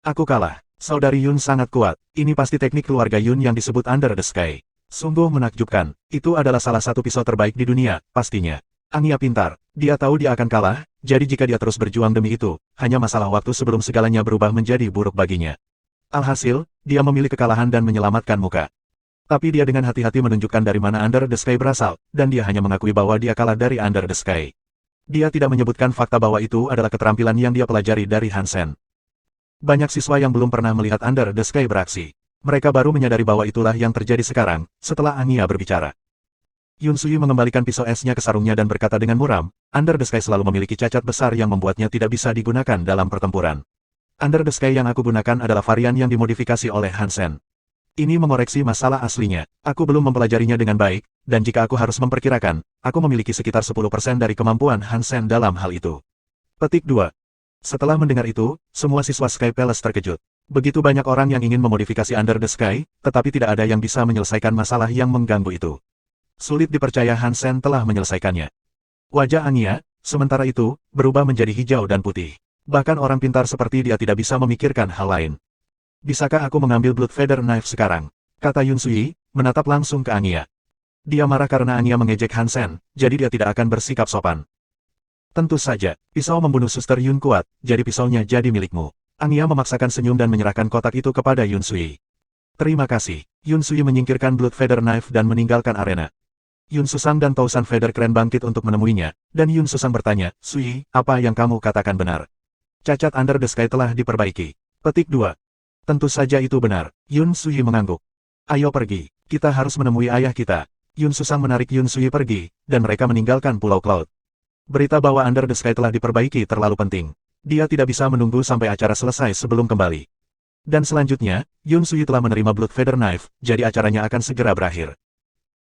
Aku kalah. Saudari Yun sangat kuat. Ini pasti teknik keluarga Yun yang disebut Under the Sky. Sungguh menakjubkan. Itu adalah salah satu pisau terbaik di dunia, pastinya. Anya pintar. Dia tahu dia akan kalah, jadi jika dia terus berjuang demi itu, hanya masalah waktu sebelum segalanya berubah menjadi buruk baginya. Alhasil, dia memilih kekalahan dan menyelamatkan muka. Tapi dia dengan hati-hati menunjukkan dari mana Under the Sky berasal, dan dia hanya mengakui bahwa dia kalah dari Under the Sky. Dia tidak menyebutkan fakta bahwa itu adalah keterampilan yang dia pelajari dari Hansen. Banyak siswa yang belum pernah melihat Under the Sky beraksi. Mereka baru menyadari bahwa itulah yang terjadi sekarang, setelah Anya berbicara. Yun Sui mengembalikan pisau esnya ke sarungnya dan berkata dengan muram, Under the Sky selalu memiliki cacat besar yang membuatnya tidak bisa digunakan dalam pertempuran. Under the Sky yang aku gunakan adalah varian yang dimodifikasi oleh Hansen. Ini mengoreksi masalah aslinya. Aku belum mempelajarinya dengan baik, dan jika aku harus memperkirakan, aku memiliki sekitar 10% dari kemampuan Hansen dalam hal itu. Petik 2. Setelah mendengar itu, semua siswa Sky Palace terkejut. Begitu banyak orang yang ingin memodifikasi Under the Sky, tetapi tidak ada yang bisa menyelesaikan masalah yang mengganggu itu. Sulit dipercaya Hansen telah menyelesaikannya. Wajah Anya, sementara itu, berubah menjadi hijau dan putih. Bahkan orang pintar seperti dia tidak bisa memikirkan hal lain. Bisakah aku mengambil Blood Feather Knife sekarang? Kata Yun Sui, menatap langsung ke Anya. Dia marah karena Anya mengejek Hansen, jadi dia tidak akan bersikap sopan. Tentu saja, pisau membunuh Suster Yun kuat, jadi pisaunya jadi milikmu. Anya memaksakan senyum dan menyerahkan kotak itu kepada Yun Sui. Terima kasih. Yun Sui menyingkirkan Blood Feather Knife dan meninggalkan arena. Yun Susang dan Tousan Feather Crane bangkit untuk menemuinya, dan Yun Susang bertanya, Sui, apa yang kamu katakan benar? Cacat Under the Sky telah diperbaiki. Petik 2. Tentu saja itu benar. Yun Sui mengangguk. Ayo pergi. Kita harus menemui ayah kita. Yun Susang menarik Yun Sui pergi, dan mereka meninggalkan Pulau Cloud. Berita bahwa Under the Sky telah diperbaiki terlalu penting. Dia tidak bisa menunggu sampai acara selesai sebelum kembali. Dan selanjutnya, Yun Sui telah menerima Blood Feather Knife, jadi acaranya akan segera berakhir.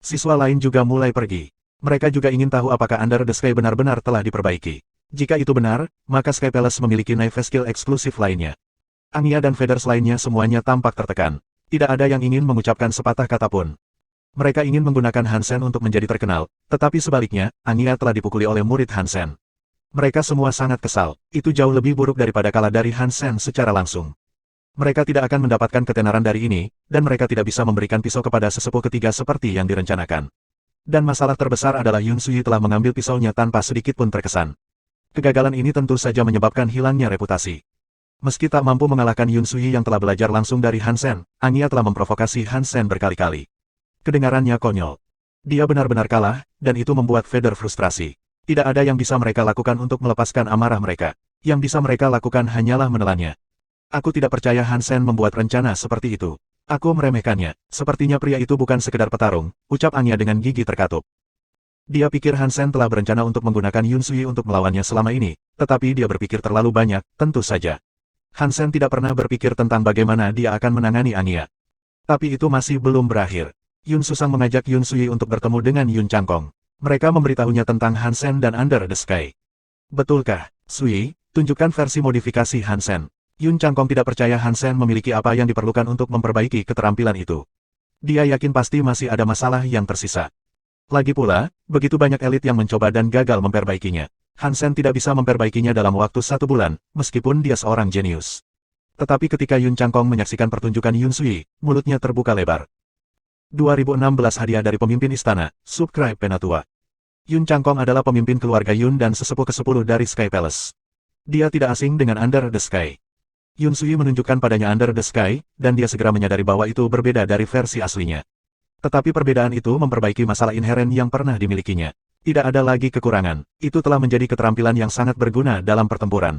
Siswa lain juga mulai pergi. Mereka juga ingin tahu apakah Under the Sky benar-benar telah diperbaiki. Jika itu benar, maka Sky Palace memiliki knife skill eksklusif lainnya. Anya dan Feathers lainnya semuanya tampak tertekan. Tidak ada yang ingin mengucapkan sepatah kata pun. Mereka ingin menggunakan Hansen untuk menjadi terkenal, tetapi sebaliknya, Anya telah dipukuli oleh murid Hansen. Mereka semua sangat kesal. Itu jauh lebih buruk daripada kalah dari Hansen secara langsung. Mereka tidak akan mendapatkan ketenaran dari ini, dan mereka tidak bisa memberikan pisau kepada sesepuh ketiga seperti yang direncanakan. Dan masalah terbesar adalah Yun Sui telah mengambil pisaunya tanpa sedikit pun terkesan. Kegagalan ini tentu saja menyebabkan hilangnya reputasi. Meski tak mampu mengalahkan Yun Sui yang telah belajar langsung dari Hansen, Anya telah memprovokasi Hansen berkali-kali. Kedengarannya konyol. Dia benar-benar kalah, dan itu membuat Feather frustrasi. Tidak ada yang bisa mereka lakukan untuk melepaskan amarah mereka. Yang bisa mereka lakukan hanyalah menelannya. Aku tidak percaya Hansen membuat rencana seperti itu. Aku meremehkannya. Sepertinya pria itu bukan sekedar petarung, ucap Anya dengan gigi terkatup. Dia pikir Hansen telah berencana untuk menggunakan Yun Sui untuk melawannya selama ini, tetapi dia berpikir terlalu banyak, tentu saja. Hansen tidak pernah berpikir tentang bagaimana dia akan menangani Anya. Tapi itu masih belum berakhir. Yun Susang mengajak Yun Sui untuk bertemu dengan Yun Changkong. Mereka memberitahunya tentang Hansen dan Under the Sky. Betulkah, Sui, tunjukkan versi modifikasi Hansen. Yun Changkong tidak percaya Hansen memiliki apa yang diperlukan untuk memperbaiki keterampilan itu. Dia yakin pasti masih ada masalah yang tersisa. Lagi pula, begitu banyak elit yang mencoba dan gagal memperbaikinya. Hansen tidak bisa memperbaikinya dalam waktu 1 bulan, meskipun dia seorang jenius. Tetapi ketika Yun Changkong menyaksikan pertunjukan Yun Sui, mulutnya terbuka lebar. 2016 hadiah dari pemimpin istana, subscribe Penatua. Yun Changkong adalah pemimpin keluarga Yun dan sesepuh ke-10 dari Sky Palace. Dia tidak asing dengan Under the Sky. Yun Sui menunjukkan padanya Under the Sky, dan dia segera menyadari bahwa itu berbeda dari versi aslinya. Tetapi perbedaan itu memperbaiki masalah inheren yang pernah dimilikinya. Tidak ada lagi kekurangan, itu telah menjadi keterampilan yang sangat berguna dalam pertempuran.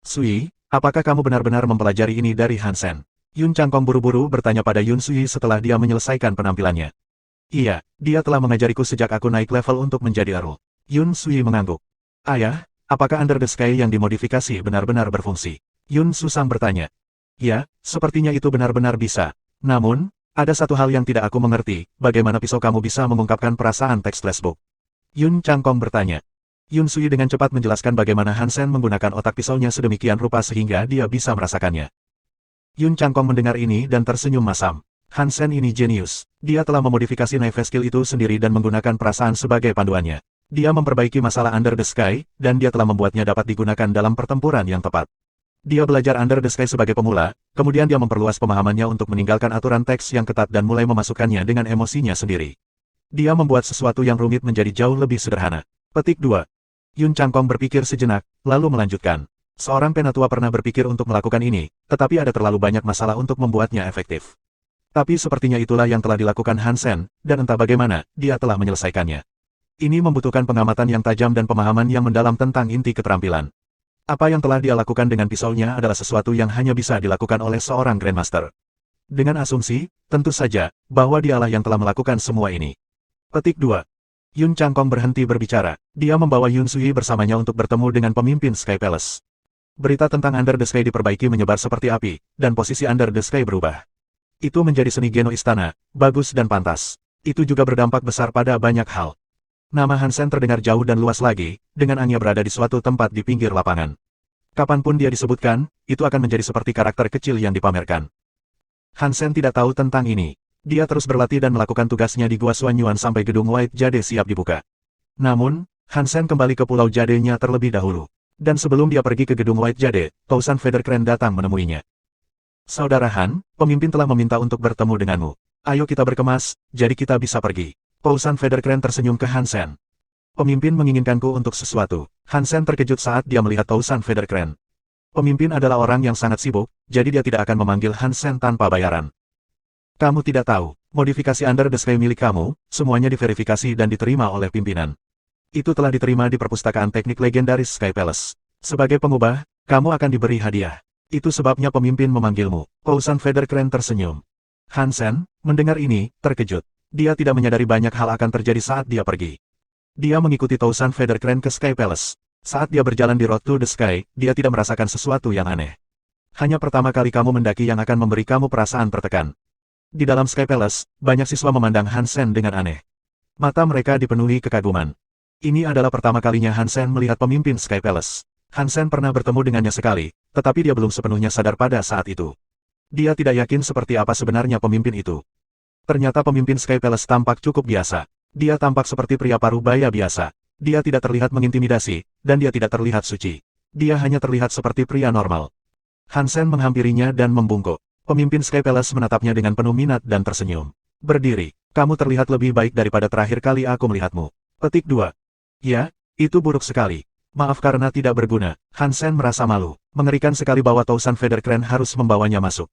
Sui, apakah kamu benar-benar mempelajari ini dari Hansen? Yun Changkong buru-buru bertanya pada Yun Sui setelah dia menyelesaikan penampilannya. Iya, dia telah mengajariku sejak aku naik level untuk menjadi Earl. Yun Sui mengangguk. Ayah, apakah Under the Sky yang dimodifikasi benar-benar berfungsi? Yun Susang bertanya. Ya, sepertinya itu benar-benar bisa. Namun, ada satu hal yang tidak aku mengerti, bagaimana pisau kamu bisa mengungkapkan perasaan teks flashbook? Yun Changkong bertanya. Yun Sui dengan cepat menjelaskan bagaimana Hansen menggunakan otak pisaunya sedemikian rupa sehingga dia bisa merasakannya. Yun Changkong mendengar ini dan tersenyum masam. Hansen ini jenius. Dia telah memodifikasi knife skill itu sendiri dan menggunakan perasaan sebagai panduannya. Dia memperbaiki masalah Under the Sky, dan dia telah membuatnya dapat digunakan dalam pertempuran yang tepat. Dia belajar Under the Sky sebagai pemula, kemudian dia memperluas pemahamannya untuk meninggalkan aturan teks yang ketat dan mulai memasukkannya dengan emosinya sendiri. Dia membuat sesuatu yang rumit menjadi jauh lebih sederhana. Petik 2. Yun Changkong berpikir sejenak, lalu melanjutkan. Seorang penatua pernah berpikir untuk melakukan ini, tetapi ada terlalu banyak masalah untuk membuatnya efektif. Tapi sepertinya itulah yang telah dilakukan Hansen, dan entah bagaimana, dia telah menyelesaikannya. Ini membutuhkan pengamatan yang tajam dan pemahaman yang mendalam tentang inti keterampilan. Apa yang telah dia lakukan dengan pisaunya adalah sesuatu yang hanya bisa dilakukan oleh seorang Grandmaster. Dengan asumsi, tentu saja, bahwa dialah yang telah melakukan semua ini. Petik 2. Yun Changkong berhenti berbicara. Dia membawa Yun Sui bersamanya untuk bertemu dengan pemimpin Sky Palace. Berita tentang Under the Sky diperbaiki menyebar seperti api, dan posisi Under the Sky berubah. Itu menjadi seni Geno istana, bagus dan pantas. Itu juga berdampak besar pada banyak hal. Nama Hansen terdengar jauh dan luas lagi, dengan Anya berada di suatu tempat di pinggir lapangan. Kapanpun dia disebutkan, itu akan menjadi seperti karakter kecil yang dipamerkan. Hansen tidak tahu tentang ini. Dia terus berlatih dan melakukan tugasnya di Gua Suanyuan sampai gedung White Jade siap dibuka. Namun, Hansen kembali ke Pulau Jade-nya terlebih dahulu. Dan sebelum dia pergi ke gedung White Jade, Tousan Feathercrane datang menemuinya. Saudara Han, pemimpin telah meminta untuk bertemu denganmu. Ayo kita berkemas, jadi kita bisa pergi. Tousan Feathercrane tersenyum ke Hansen. Pemimpin menginginkanku untuk sesuatu. Hansen terkejut saat dia melihat Tousan Feathercrane. Pemimpin adalah orang yang sangat sibuk, jadi dia tidak akan memanggil Hansen tanpa bayaran. Kamu tidak tahu, modifikasi Under the Sky milik kamu, semuanya diverifikasi dan diterima oleh pimpinan. Itu telah diterima di perpustakaan teknik legendaris Sky Palace. Sebagai pengubah, kamu akan diberi hadiah. Itu sebabnya pemimpin memanggilmu. Tousan Feathercrane tersenyum. Hansen, mendengar ini, terkejut. Dia tidak menyadari banyak hal akan terjadi saat dia pergi. Dia mengikuti Tousan Feathercrane ke Sky Palace. Saat dia berjalan di Road to the Sky, dia tidak merasakan sesuatu yang aneh. Hanya pertama kali kamu mendaki yang akan memberi kamu perasaan tertekan. Di dalam Sky Palace, banyak siswa memandang Hansen dengan aneh. Mata mereka dipenuhi kekaguman. Ini adalah pertama kalinya Hansen melihat pemimpin Sky Palace. Hansen pernah bertemu dengannya sekali, tetapi dia belum sepenuhnya sadar pada saat itu. Dia tidak yakin seperti apa sebenarnya pemimpin itu. Ternyata pemimpin Sky Palace tampak cukup biasa. Dia tampak seperti pria parubaya biasa. Dia tidak terlihat mengintimidasi, dan dia tidak terlihat suci. Dia hanya terlihat seperti pria normal. Hansen menghampirinya dan membungkuk. Pemimpin Sky Palace menatapnya dengan penuh minat dan tersenyum. Berdiri, kamu terlihat lebih baik daripada terakhir kali aku melihatmu. Petik 2. Ya, itu buruk sekali. Maaf karena tidak berguna. Hansen merasa malu. Mengerikan sekali bahwa Tousan Feathercrane harus membawanya masuk.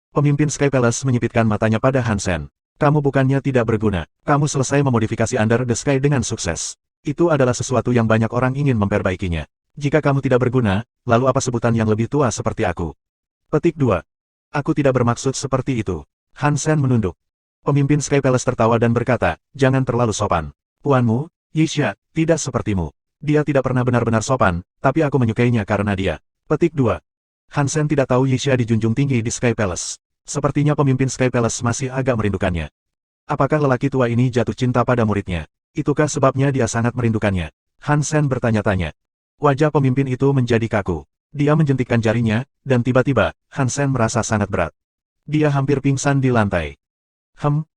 Pemimpin Sky Palace menyipitkan matanya pada Hansen. Kamu bukannya tidak berguna. Kamu selesai memodifikasi Under the Sky dengan sukses. Itu adalah sesuatu yang banyak orang ingin memperbaikinya. Jika kamu tidak berguna, lalu apa sebutan yang lebih tua seperti aku? Petik 2. Aku tidak bermaksud seperti itu. Hansen menunduk. Pemimpin Sky Palace tertawa dan berkata, jangan terlalu sopan. Puanmu, Yixia, tidak sepertimu. Dia tidak pernah benar-benar sopan, tapi aku menyukainya karena dia. Petik 2. Hansen tidak tahu Yixia dijunjung tinggi di Sky Palace. Sepertinya pemimpin Sky Palace masih agak merindukannya. Apakah lelaki tua ini jatuh cinta pada muridnya? Itukah sebabnya dia sangat merindukannya? Hansen bertanya-tanya. Wajah pemimpin itu menjadi kaku. Dia menjentikkan jarinya, dan tiba-tiba, Hansen merasa sangat berat. Dia hampir pingsan di lantai.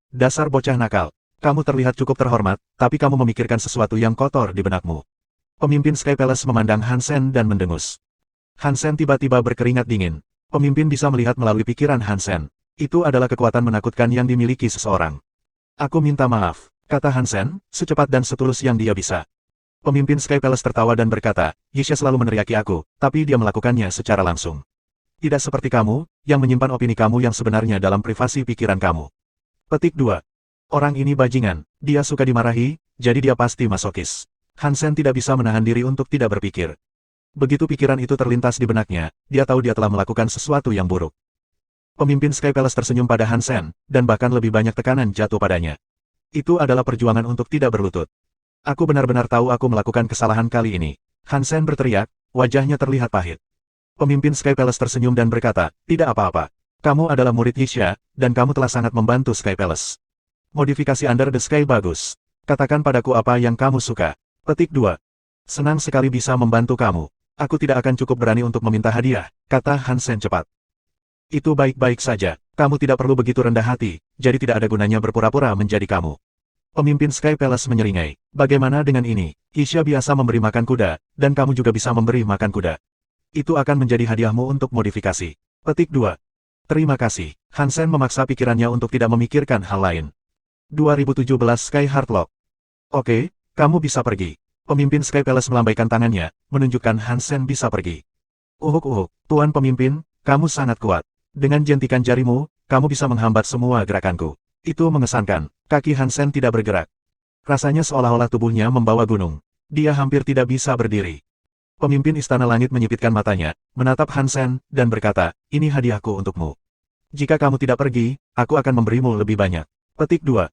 Dasar bocah nakal. Kamu terlihat cukup terhormat, tapi kamu memikirkan sesuatu yang kotor di benakmu. Pemimpin Sky Palace memandang Hansen dan mendengus. Hansen tiba-tiba berkeringat dingin. Pemimpin bisa melihat melalui pikiran Hansen. Itu adalah kekuatan menakutkan yang dimiliki seseorang. Aku minta maaf, kata Hansen, secepat dan setulus yang dia bisa. Pemimpin Sky Palace tertawa dan berkata, Yixia selalu meneriaki aku, tapi dia melakukannya secara langsung. Tidak seperti kamu, yang menyimpan opini kamu yang sebenarnya dalam privasi pikiran kamu. Petik 2. Orang ini bajingan, dia suka dimarahi, jadi dia pasti masokis. Hansen tidak bisa menahan diri untuk tidak berpikir. Begitu pikiran itu terlintas di benaknya, dia tahu dia telah melakukan sesuatu yang buruk. Pemimpin Sky Palace tersenyum pada Hansen, dan bahkan lebih banyak tekanan jatuh padanya. Itu adalah perjuangan untuk tidak berlutut. Aku benar-benar tahu aku melakukan kesalahan kali ini. Hansen berteriak, wajahnya terlihat pahit. Pemimpin Sky Palace tersenyum dan berkata, tidak apa-apa. Kamu adalah murid Yixia, dan kamu telah sangat membantu Sky Palace. Modifikasi Under the Sky bagus. Katakan padaku apa yang kamu suka. Petik 2. Senang sekali bisa membantu kamu. Aku tidak akan cukup berani untuk meminta hadiah, kata Hansen cepat. Itu baik-baik saja, kamu tidak perlu begitu rendah hati, jadi tidak ada gunanya berpura-pura menjadi kamu. Pemimpin Sky Palace menyeringai, bagaimana dengan ini? Yixia biasa memberi makan kuda, dan kamu juga bisa memberi makan kuda. Itu akan menjadi hadiahmu untuk modifikasi. Petik 2. Terima kasih. Hansen memaksa pikirannya untuk tidak memikirkan hal lain. 2017 Sky Heartlock. Oke, kamu bisa pergi. Pemimpin Sky Palace melambaikan tangannya, menunjukkan Hansen bisa pergi. Uhuk-uhuk, Tuan Pemimpin, kamu sangat kuat. Dengan jentikan jarimu, kamu bisa menghambat semua gerakanku. Itu mengesankan. Kaki Hansen tidak bergerak. Rasanya seolah-olah tubuhnya membawa gunung. Dia hampir tidak bisa berdiri. Pemimpin Istana Langit menyipitkan matanya, menatap Hansen, dan berkata, ini hadiahku untukmu. Jika kamu tidak pergi, aku akan memberimu lebih banyak. Petik 2.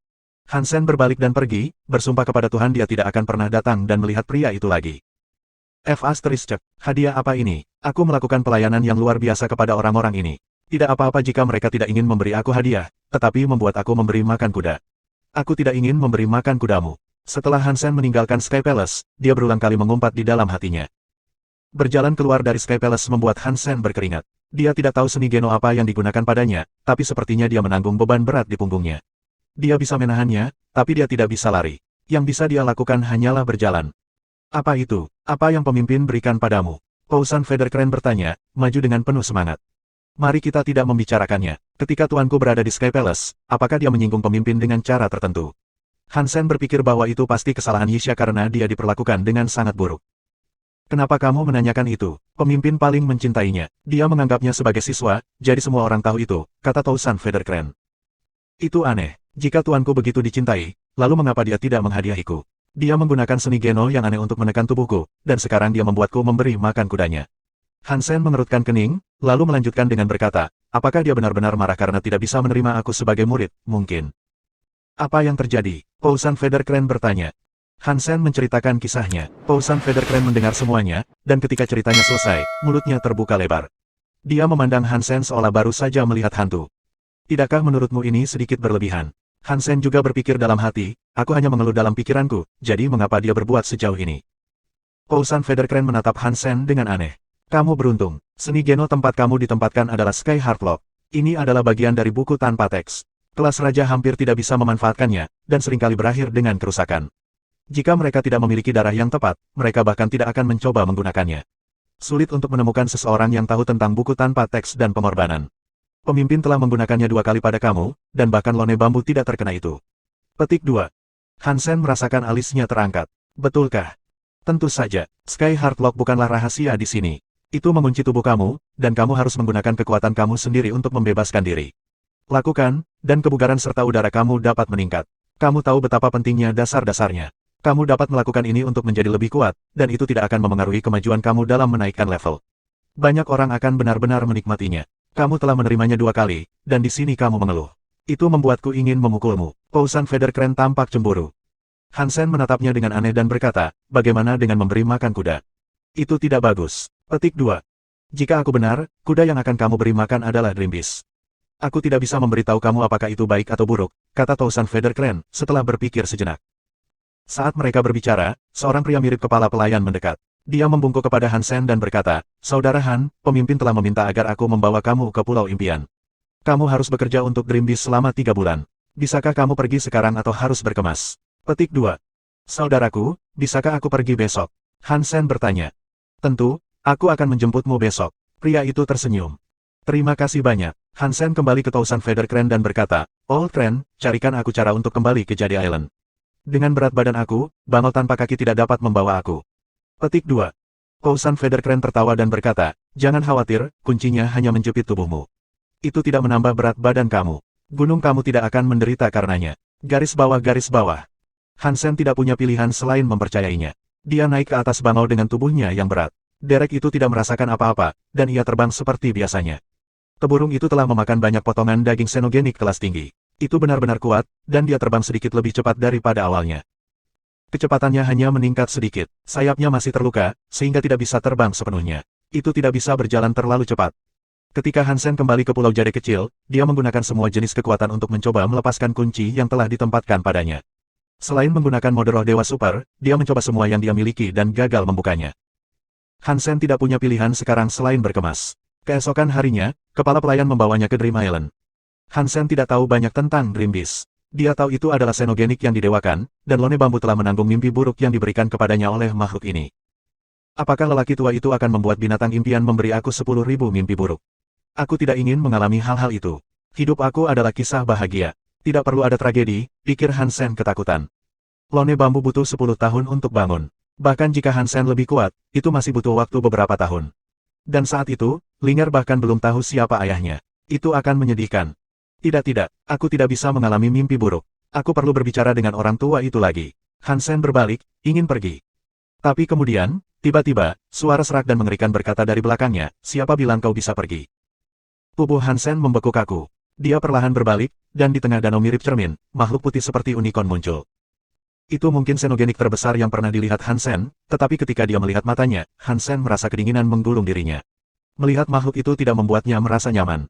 Hansen berbalik dan pergi, bersumpah kepada Tuhan dia tidak akan pernah datang dan melihat pria itu lagi. Hadiah apa ini? Aku melakukan pelayanan yang luar biasa kepada orang-orang ini. Tidak apa-apa jika mereka tidak ingin memberi aku hadiah, tetapi membuat aku memberi makan kuda. Aku tidak ingin memberi makan kudamu. Setelah Hansen meninggalkan Sky Palace, dia berulang kali mengumpat di dalam hatinya. Berjalan keluar dari Sky Palace membuat Hansen berkeringat. Dia tidak tahu seni Geno apa yang digunakan padanya, tapi sepertinya dia menanggung beban berat di punggungnya. Dia bisa menahannya, tapi dia tidak bisa lari. Yang bisa dia lakukan hanyalah berjalan. Apa itu? Apa yang pemimpin berikan padamu? Pousan Federkren bertanya, maju dengan penuh semangat. Mari kita tidak membicarakannya. Ketika tuanku berada di Sky Palace, apakah dia menyinggung pemimpin dengan cara tertentu? Hansen berpikir bahwa itu pasti kesalahan Yixia karena dia diperlakukan dengan sangat buruk. Kenapa kamu menanyakan itu? Pemimpin paling mencintainya. Dia menganggapnya sebagai siswa, jadi semua orang tahu itu, kata Pousan Federkren. Itu aneh. Jika tuanku begitu dicintai, lalu mengapa dia tidak menghadiahiku? Dia menggunakan seni Geno yang aneh untuk menekan tubuhku, dan sekarang dia membuatku memberi makan kudanya. Hansen mengerutkan kening, lalu melanjutkan dengan berkata, apakah dia benar-benar marah karena tidak bisa menerima aku sebagai murid? Mungkin. Apa yang terjadi? Pousan Federkren bertanya. Hansen menceritakan kisahnya. Pousan Federkren mendengar semuanya, dan ketika ceritanya selesai, mulutnya terbuka lebar. Dia memandang Hansen seolah baru saja melihat hantu. Tidakkah menurutmu ini sedikit berlebihan? Hansen juga berpikir dalam hati, aku hanya mengeluh dalam pikiranku, jadi mengapa dia berbuat sejauh ini? Pousan Federkren menatap Hansen dengan aneh. Kamu beruntung, seni Geno tempat kamu ditempatkan adalah Sky Heartlock. Ini adalah bagian dari buku tanpa teks. Kelas raja hampir tidak bisa memanfaatkannya, dan seringkali berakhir dengan kerusakan. Jika mereka tidak memiliki darah yang tepat, mereka bahkan tidak akan mencoba menggunakannya. Sulit untuk menemukan seseorang yang tahu tentang buku tanpa teks dan pengorbanan. Pemimpin telah menggunakannya 2 kali pada kamu, dan bahkan lone bambu tidak terkena itu. Petik 2. Hansen merasakan alisnya terangkat. Betulkah? Tentu saja, Sky Heartlock bukanlah rahasia di sini. Itu mengunci tubuh kamu, dan kamu harus menggunakan kekuatan kamu sendiri untuk membebaskan diri. Lakukan, dan kebugaran serta udara kamu dapat meningkat. Kamu tahu betapa pentingnya dasar-dasarnya. Kamu dapat melakukan ini untuk menjadi lebih kuat, dan itu tidak akan memengaruhi kemajuan kamu dalam menaikkan level. Banyak orang akan benar-benar menikmatinya. Kamu telah menerimanya 2 kali, dan di sini kamu mengeluh. Itu membuatku ingin memukulmu. Pousan Federkren tampak cemburu. Hansen menatapnya dengan aneh dan berkata, bagaimana dengan memberi makan kuda? Itu tidak bagus. Petik 2. Jika aku benar, kuda yang akan kamu beri makan adalah Dreambeast. Aku tidak bisa memberitahu kamu apakah itu baik atau buruk, kata Pousan Federkren, setelah berpikir sejenak. Saat mereka berbicara, seorang pria mirip kepala pelayan mendekat. Dia membungkuk kepada Hansen dan berkata, Saudara Han, pemimpin telah meminta agar aku membawa kamu ke Pulau Impian. Kamu harus bekerja untuk Dreambeast selama 3 bulan. Bisakah kamu pergi sekarang atau harus berkemas? Petik 2. Saudaraku, bisakah aku pergi besok? Hansen bertanya. Tentu, aku akan menjemputmu besok. Pria itu tersenyum. Terima kasih banyak. Hansen kembali ke Pousan Federkren dan berkata, Old Friend, carikan aku cara untuk kembali ke Jade Island. Dengan berat badan aku, bangau tanpa kaki tidak dapat membawa aku. Petik 2. Pousan Federkren tertawa dan berkata, jangan khawatir, kuncinya hanya menjepit tubuhmu. Itu tidak menambah berat badan kamu. Gunung kamu tidak akan menderita karenanya. Garis bawah. Hansen tidak punya pilihan selain mempercayainya. Dia naik ke atas bangau dengan tubuhnya yang berat. Derek itu tidak merasakan apa-apa, dan ia terbang seperti biasanya. Teburung itu telah memakan banyak potongan daging xenogenik kelas tinggi. Itu benar-benar kuat, dan dia terbang sedikit lebih cepat daripada awalnya. Kecepatannya hanya meningkat sedikit, sayapnya masih terluka, sehingga tidak bisa terbang sepenuhnya. Itu tidak bisa berjalan terlalu cepat. Ketika Hansen kembali ke Pulau Jade kecil, dia menggunakan semua jenis kekuatan untuk mencoba melepaskan kunci yang telah ditempatkan padanya. Selain menggunakan mode roh Dewa Super, dia mencoba semua yang dia miliki dan gagal membukanya. Hansen tidak punya pilihan sekarang selain berkemas. Keesokan harinya, kepala pelayan membawanya ke Dream Island. Hansen tidak tahu banyak tentang Dream Beast. Dia tahu itu adalah xenogenik yang didewakan, dan Lone Bambu telah menanggung mimpi buruk yang diberikan kepadanya oleh makhluk ini. Apakah lelaki tua itu akan membuat binatang impian memberi aku 10.000 mimpi buruk? Aku tidak ingin mengalami hal-hal itu. Hidup aku adalah kisah bahagia. Tidak perlu ada tragedi, pikir Hansen ketakutan. Lone Bambu butuh 10 tahun untuk bangun. Bahkan jika Hansen lebih kuat, itu masih butuh waktu beberapa tahun. Dan saat itu, Lingard bahkan belum tahu siapa ayahnya. Itu akan menyedihkan. Tidak, aku tidak bisa mengalami mimpi buruk. Aku perlu berbicara dengan orang tua itu lagi. Hansen berbalik, ingin pergi. Tapi kemudian, tiba-tiba, suara serak dan mengerikan berkata dari belakangnya, siapa bilang kau bisa pergi? Tubuh Hansen membeku kaku. Dia perlahan berbalik, dan di tengah danau mirip cermin, makhluk putih seperti unicorn muncul. Itu mungkin xenogenik terbesar yang pernah dilihat Hansen, tetapi ketika dia melihat matanya, Hansen merasa kedinginan menggulung dirinya. Melihat makhluk itu tidak membuatnya merasa nyaman.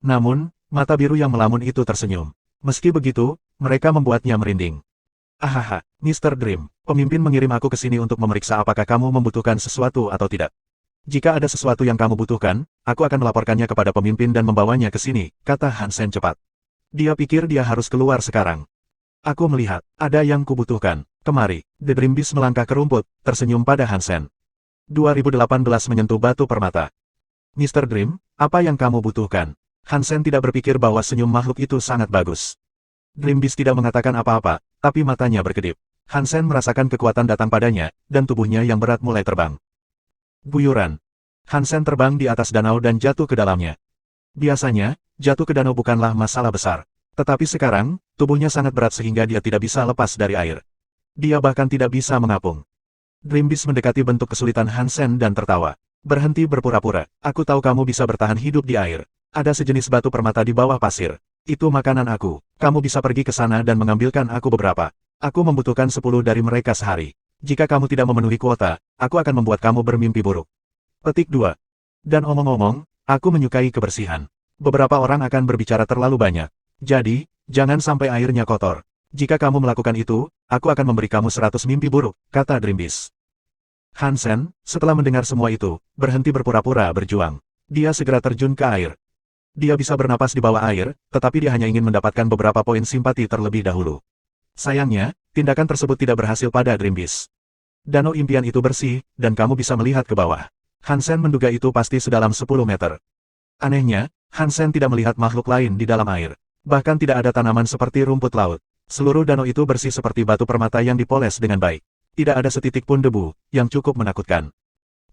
Namun, mata biru yang melamun itu tersenyum. Meski begitu, mereka membuatnya merinding. Ahaha, Mr. Dream, pemimpin mengirim aku ke sini untuk memeriksa apakah kamu membutuhkan sesuatu atau tidak. Jika ada sesuatu yang kamu butuhkan, aku akan melaporkannya kepada pemimpin dan membawanya ke sini, kata Hansen cepat. Dia pikir dia harus keluar sekarang. Aku melihat, ada yang kubutuhkan. Kemari, The Dream Beast melangkah ke rumput, tersenyum pada Hansen. 2018 menyentuh batu permata. Mr. Dream, apa yang kamu butuhkan? Hansen tidak berpikir bahwa senyum makhluk itu sangat bagus. Dream Beast tidak mengatakan apa-apa, tapi matanya berkedip. Hansen merasakan kekuatan datang padanya, dan tubuhnya yang berat mulai terbang. Guyuran. Hansen terbang di atas danau dan jatuh ke dalamnya. Biasanya, jatuh ke danau bukanlah masalah besar. Tetapi sekarang, tubuhnya sangat berat sehingga dia tidak bisa lepas dari air. Dia bahkan tidak bisa mengapung. Dream Beast mendekati bentuk kesulitan Hansen dan tertawa. Berhenti berpura-pura, aku tahu kamu bisa bertahan hidup di air. Ada sejenis batu permata di bawah pasir. Itu makanan aku. Kamu bisa pergi ke sana dan mengambilkan aku beberapa. Aku membutuhkan 10 dari mereka sehari. Jika kamu tidak memenuhi kuota, aku akan membuat kamu bermimpi buruk. Petik 2. Dan omong-omong, aku menyukai kebersihan. Beberapa orang akan berbicara terlalu banyak. Jadi, jangan sampai airnya kotor. Jika kamu melakukan itu, aku akan memberi kamu 100 mimpi buruk, kata Dream Beast. Hansen, setelah mendengar semua itu, berhenti berpura-pura berjuang. Dia segera terjun ke air. Dia bisa bernapas di bawah air, tetapi dia hanya ingin mendapatkan beberapa poin simpati terlebih dahulu. Sayangnya, tindakan tersebut tidak berhasil pada Dream Beast. Danau impian itu bersih, dan kamu bisa melihat ke bawah. Hansen menduga itu pasti sedalam 10 meter. Anehnya, Hansen tidak melihat makhluk lain di dalam air. Bahkan tidak ada tanaman seperti rumput laut. Seluruh danau itu bersih seperti batu permata yang dipoles dengan baik. Tidak ada setitik pun debu, yang cukup menakutkan.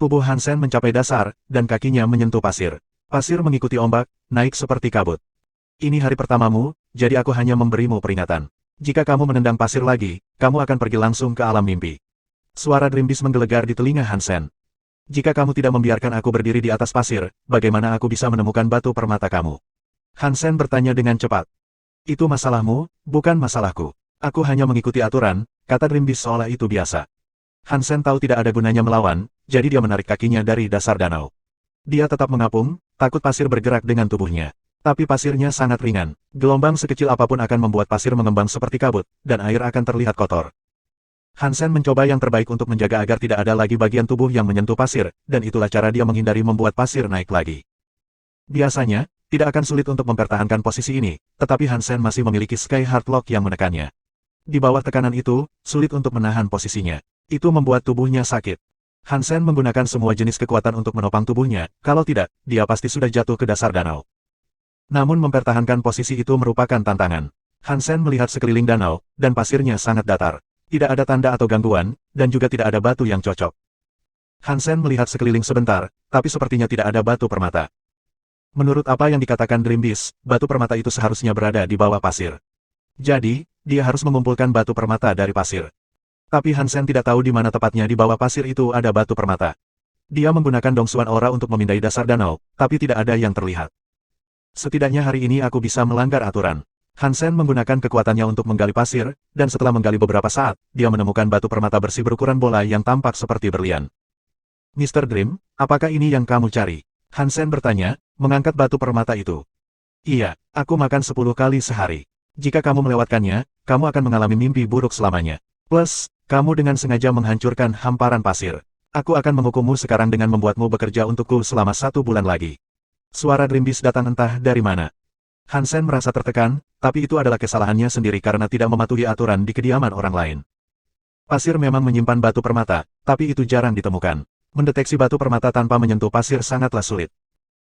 Tubuh Hansen mencapai dasar, dan kakinya menyentuh pasir. Pasir mengikuti ombak, naik seperti kabut. Ini hari pertamamu, jadi aku hanya memberimu peringatan. Jika kamu menendang pasir lagi, kamu akan pergi langsung ke alam mimpi. Suara Dream Beast menggelegar di telinga Hansen. Jika kamu tidak membiarkan aku berdiri di atas pasir, bagaimana aku bisa menemukan batu permata kamu? Hansen bertanya dengan cepat. Itu masalahmu, bukan masalahku. Aku hanya mengikuti aturan, kata Dream Beast seolah itu biasa. Hansen tahu tidak ada gunanya melawan, jadi dia menarik kakinya dari dasar danau. Dia tetap mengapung, takut pasir bergerak dengan tubuhnya. Tapi pasirnya sangat ringan. Gelombang sekecil apapun akan membuat pasir mengembang seperti kabut, dan air akan terlihat kotor. Hansen mencoba yang terbaik untuk menjaga agar tidak ada lagi bagian tubuh yang menyentuh pasir, dan itulah cara dia menghindari membuat pasir naik lagi. Biasanya, tidak akan sulit untuk mempertahankan posisi ini, tetapi Hansen masih memiliki Sky Heart Lock yang menekannya. Di bawah tekanan itu, sulit untuk menahan posisinya. Itu membuat tubuhnya sakit. Hansen menggunakan semua jenis kekuatan untuk menopang tubuhnya, kalau tidak, dia pasti sudah jatuh ke dasar danau. Namun mempertahankan posisi itu merupakan tantangan. Hansen melihat sekeliling danau, dan pasirnya sangat datar. Tidak ada tanda atau gangguan, dan juga tidak ada batu yang cocok. Hansen melihat sekeliling sebentar, tapi sepertinya tidak ada batu permata. Menurut apa yang dikatakan Dream Beast, batu permata itu seharusnya berada di bawah pasir. Jadi, dia harus mengumpulkan batu permata dari pasir. Tapi Hansen tidak tahu di mana tepatnya di bawah pasir itu ada batu permata. Dia menggunakan dongsuan aura untuk memindai dasar danau, tapi tidak ada yang terlihat. Setidaknya hari ini aku bisa melanggar aturan. Hansen menggunakan kekuatannya untuk menggali pasir, dan setelah menggali beberapa saat, dia menemukan batu permata bersih berukuran bola yang tampak seperti berlian. Mr. Dream, apakah ini yang kamu cari? Hansen bertanya, mengangkat batu permata itu. Iya, aku makan 10 kali sehari. Jika kamu melewatkannya, kamu akan mengalami mimpi buruk selamanya. Plus, kamu dengan sengaja menghancurkan hamparan pasir. Aku akan menghukummu sekarang dengan membuatmu bekerja untukku selama 1 bulan lagi. Suara Dream Beast datang entah dari mana. Hansen merasa tertekan, tapi itu adalah kesalahannya sendiri karena tidak mematuhi aturan di kediaman orang lain. Pasir memang menyimpan batu permata, tapi itu jarang ditemukan. Mendeteksi batu permata tanpa menyentuh pasir sangatlah sulit.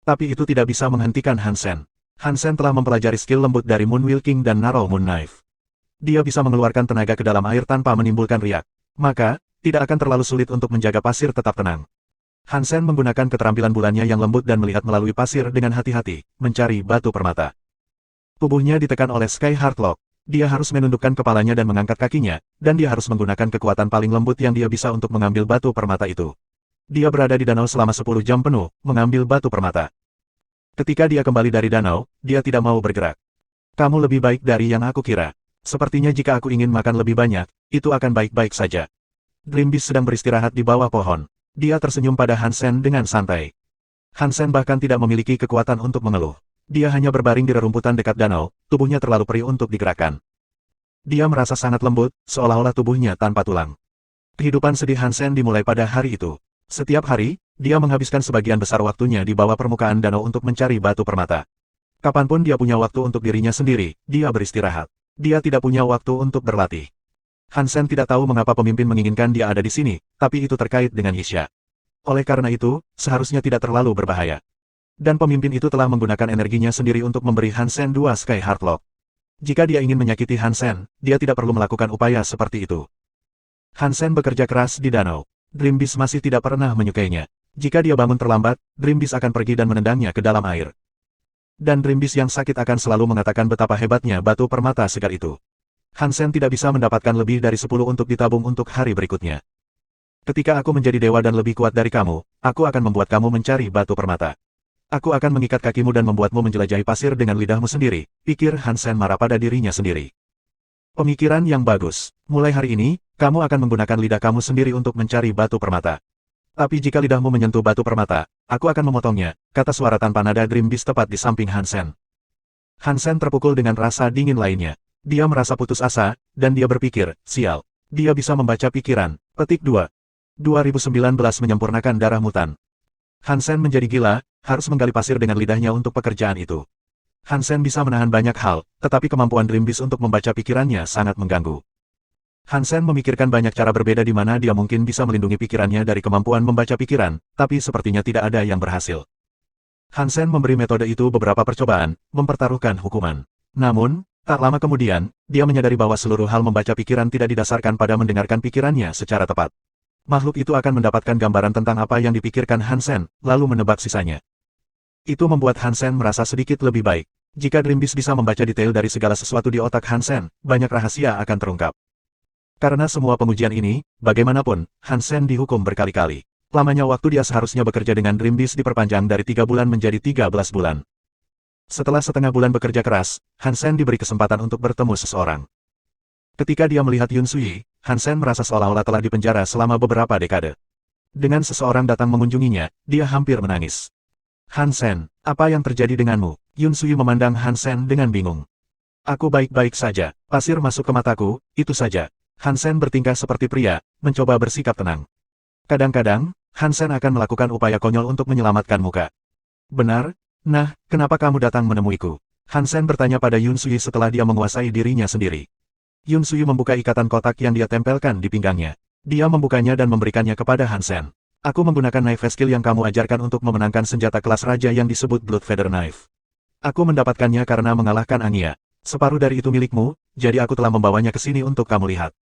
Tapi itu tidak bisa menghentikan Hansen. Hansen telah mempelajari skill lembut dari Moon Wheel King dan Narrow Moon Knife. Dia bisa mengeluarkan tenaga ke dalam air tanpa menimbulkan riak. Maka, tidak akan terlalu sulit untuk menjaga pasir tetap tenang. Hansen menggunakan keterampilan bulannya yang lembut dan melihat melalui pasir dengan hati-hati, mencari batu permata. Tubuhnya ditekan oleh Sky Heartlock. Dia harus menundukkan kepalanya dan mengangkat kakinya, dan dia harus menggunakan kekuatan paling lembut yang dia bisa untuk mengambil batu permata itu. Dia berada di danau selama 10 jam penuh, mengambil batu permata. Ketika dia kembali dari danau, dia tidak mau bergerak. Kamu lebih baik dari yang aku kira. Sepertinya jika aku ingin makan lebih banyak, itu akan baik-baik saja. Dream Beast sedang beristirahat di bawah pohon. Dia tersenyum pada Hansen dengan santai. Hansen bahkan tidak memiliki kekuatan untuk mengeluh. Dia hanya berbaring di rerumputan dekat danau, tubuhnya terlalu perih untuk digerakkan. Dia merasa sangat lembut, seolah-olah tubuhnya tanpa tulang. Kehidupan sedih Hansen dimulai pada hari itu. Setiap hari, dia menghabiskan sebagian besar waktunya di bawah permukaan danau untuk mencari batu permata. Kapanpun dia punya waktu untuk dirinya sendiri, dia beristirahat. Dia tidak punya waktu untuk berlatih. Hansen tidak tahu mengapa pemimpin menginginkan dia ada di sini, tapi itu terkait dengan Yisha. Oleh karena itu, seharusnya tidak terlalu berbahaya. Dan pemimpin itu telah menggunakan energinya sendiri untuk memberi Hansen 2 Sky Heartlock. Jika dia ingin menyakiti Hansen, dia tidak perlu melakukan upaya seperti itu. Hansen bekerja keras di danau. Dream Beast masih tidak pernah menyukainya. Jika dia bangun terlambat, Dream Beast akan pergi dan menendangnya ke dalam air. Dan Dream Beast yang sakit akan selalu mengatakan betapa hebatnya batu permata segar itu. Hansen tidak bisa mendapatkan lebih dari 10 untuk ditabung untuk hari berikutnya. Ketika aku menjadi dewa dan lebih kuat dari kamu, aku akan membuat kamu mencari batu permata. Aku akan mengikat kakimu dan membuatmu menjelajahi pasir dengan lidahmu sendiri, pikir Hansen marah pada dirinya sendiri. Pemikiran yang bagus. Mulai hari ini, kamu akan menggunakan lidah kamu sendiri untuk mencari batu permata. Tapi jika lidahmu menyentuh batu permata, aku akan memotongnya, kata suara tanpa nada Dream Beast tepat di samping Hansen. Hansen terpukul dengan rasa dingin lainnya. Dia merasa putus asa, dan dia berpikir, sial. Dia bisa membaca pikiran. Petik 2. 2019 menyempurnakan darah mutan. Hansen menjadi gila, harus menggali pasir dengan lidahnya untuk pekerjaan itu. Hansen bisa menahan banyak hal, tetapi kemampuan Dream Beast untuk membaca pikirannya sangat mengganggu. Hansen memikirkan banyak cara berbeda di mana dia mungkin bisa melindungi pikirannya dari kemampuan membaca pikiran, tapi sepertinya tidak ada yang berhasil. Hansen memberi metode itu beberapa percobaan, mempertaruhkan hukuman. Namun, tak lama kemudian, dia menyadari bahwa seluruh hal membaca pikiran tidak didasarkan pada mendengarkan pikirannya secara tepat. Makhluk itu akan mendapatkan gambaran tentang apa yang dipikirkan Hansen, lalu menebak sisanya. Itu membuat Hansen merasa sedikit lebih baik. Jika Dream Beast bisa membaca detail dari segala sesuatu di otak Hansen, banyak rahasia akan terungkap. Karena semua pengujian ini, bagaimanapun, Hansen dihukum berkali-kali. Lamanya waktu dia seharusnya bekerja dengan Dream Beast diperpanjang dari 3 bulan menjadi 13 bulan. Setelah setengah bulan bekerja keras, Hansen diberi kesempatan untuk bertemu seseorang. Ketika dia melihat Yun Sui, Hansen merasa seolah-olah telah dipenjara selama beberapa dekade. Dengan seseorang datang mengunjunginya, dia hampir menangis. Hansen, apa yang terjadi denganmu? Yun Sui memandang Hansen dengan bingung. Aku baik-baik saja, pasir masuk ke mataku, itu saja. Hansen bertingkah seperti pria, mencoba bersikap tenang. Kadang-kadang, Hansen akan melakukan upaya konyol untuk menyelamatkan muka. Benar? Nah, kenapa kamu datang menemuiku? Hansen bertanya pada Yun Sui setelah dia menguasai dirinya sendiri. Yun Sui membuka ikatan kotak yang dia tempelkan di pinggangnya. Dia membukanya dan memberikannya kepada Hansen. Aku menggunakan knife skill yang kamu ajarkan untuk memenangkan senjata kelas raja yang disebut Blood Feather Knife. Aku mendapatkannya karena mengalahkan Anya. Separuh dari itu milikmu, jadi aku telah membawanya ke sini untuk kamu lihat.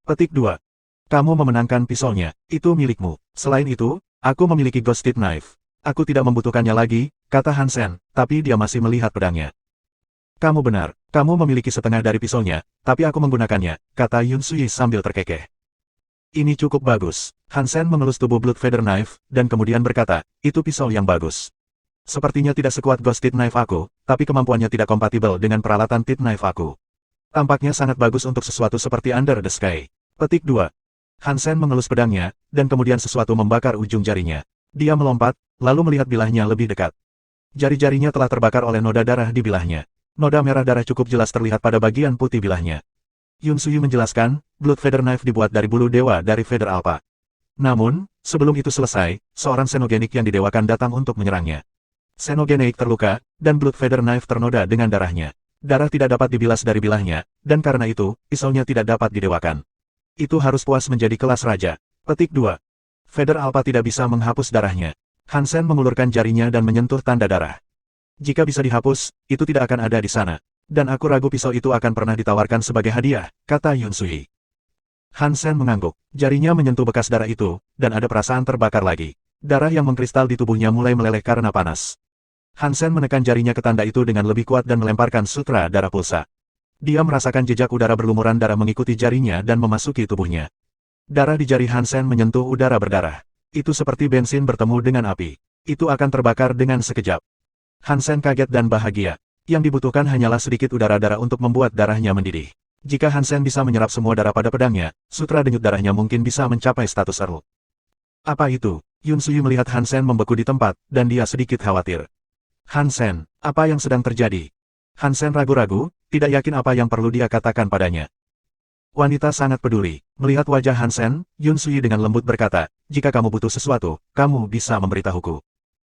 Petik 2. Kamu memenangkan pisaunya, itu milikmu. Selain itu, aku memiliki Ghost Tip Knife. Aku tidak membutuhkannya lagi, kata Hansen, tapi dia masih melihat pedangnya. Kamu benar, kamu memiliki setengah dari pisaunya, tapi aku menggunakannya, kata Yun Sui sambil terkekeh. Ini cukup bagus. Hansen mengelus tubuh Blood Feather Knife, dan kemudian berkata, itu pisau yang bagus. Sepertinya tidak sekuat Ghost Teeth Knife aku, tapi kemampuannya tidak kompatibel dengan peralatan Teeth Knife aku. Tampaknya sangat bagus untuk sesuatu seperti Under the Sky. Petik 2. Hansen mengelus pedangnya, dan kemudian sesuatu membakar ujung jarinya. Dia melompat, lalu melihat bilahnya lebih dekat. Jari-jarinya telah terbakar oleh noda darah di bilahnya. Noda merah darah cukup jelas terlihat pada bagian putih bilahnya. Yun Sui menjelaskan, Blood Feather Knife dibuat dari bulu dewa dari Feather Alpha. Namun, sebelum itu selesai, seorang Xenogenik yang didewakan datang untuk menyerangnya. Xenogenik terluka, dan Blood Feather Knife ternoda dengan darahnya. Darah tidak dapat dibilas dari bilahnya, dan karena itu, pisaunya tidak dapat didewakan. Itu harus puas menjadi kelas raja. Petik 2. Feather Alpha tidak bisa menghapus darahnya. Hansen mengulurkan jarinya dan menyentuh tanda darah. Jika bisa dihapus, itu tidak akan ada di sana. Dan aku ragu pisau itu akan pernah ditawarkan sebagai hadiah, kata Yun Sui. Hansen mengangguk. Jarinya menyentuh bekas darah itu, dan ada perasaan terbakar lagi. Darah yang mengkristal di tubuhnya mulai meleleh karena panas. Hansen menekan jarinya ke tanda itu dengan lebih kuat dan melemparkan sutra darah pulsa. Dia merasakan jejak udara berlumuran darah mengikuti jarinya dan memasuki tubuhnya. Darah di jari Hansen menyentuh udara berdarah. Itu seperti bensin bertemu dengan api. Itu akan terbakar dengan sekejap. Hansen kaget dan bahagia. Yang dibutuhkan hanyalah sedikit udara darah untuk membuat darahnya mendidih. Jika Hansen bisa menyerap semua darah pada pedangnya, sutra denyut darahnya mungkin bisa mencapai status Earl. Apa itu? Yun Sui melihat Hansen membeku di tempat, dan dia sedikit khawatir. Hansen, apa yang sedang terjadi? Hansen ragu-ragu, tidak yakin apa yang perlu dia katakan padanya. Wanita sangat peduli. Melihat wajah Hansen, Yun Sui dengan lembut berkata, jika kamu butuh sesuatu, kamu bisa memberitahuku.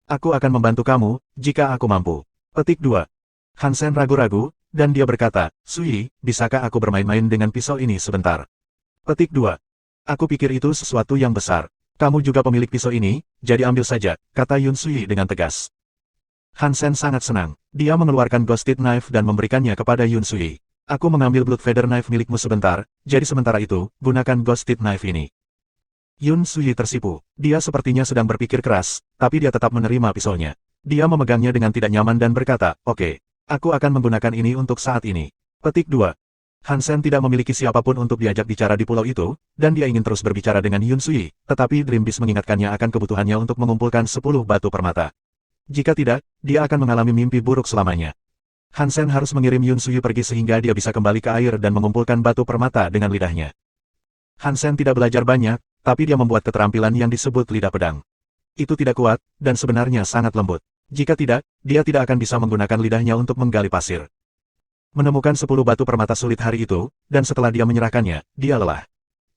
Aku akan membantu kamu, jika aku mampu. Petik 2. Hansen ragu-ragu, dan dia berkata, Sui, bisakah aku bermain-main dengan pisau ini sebentar? Petik 2. Aku pikir itu sesuatu yang besar. Kamu juga pemilik pisau ini, jadi ambil saja, kata Yun Sui dengan tegas. Hansen sangat senang. Dia mengeluarkan Ghost Teeth Knife dan memberikannya kepada Yun Sui. Aku mengambil Blood Feather Knife milikmu sebentar, jadi sementara itu, gunakan Ghost Teeth Knife ini. Yun Sui tersipu. Dia sepertinya sedang berpikir keras, tapi dia tetap menerima pisaunya. Dia memegangnya dengan tidak nyaman dan berkata, oke. Aku akan menggunakan ini untuk saat ini. Petik 2. Hansen tidak memiliki siapapun untuk diajak bicara di pulau itu, dan dia ingin terus berbicara dengan Yun Sui, tetapi Dream Beast mengingatkannya akan kebutuhannya untuk mengumpulkan 10 batu permata. Jika tidak, dia akan mengalami mimpi buruk selamanya. Hansen harus mengirim Yun Sui pergi sehingga dia bisa kembali ke air dan mengumpulkan batu permata dengan lidahnya. Hansen tidak belajar banyak, tapi dia membuat keterampilan yang disebut lidah pedang. Itu tidak kuat, dan sebenarnya sangat lembut. Jika tidak, dia tidak akan bisa menggunakan lidahnya untuk menggali pasir. Menemukan 10 batu permata sulit hari itu, dan setelah dia menyerahkannya, dia lelah.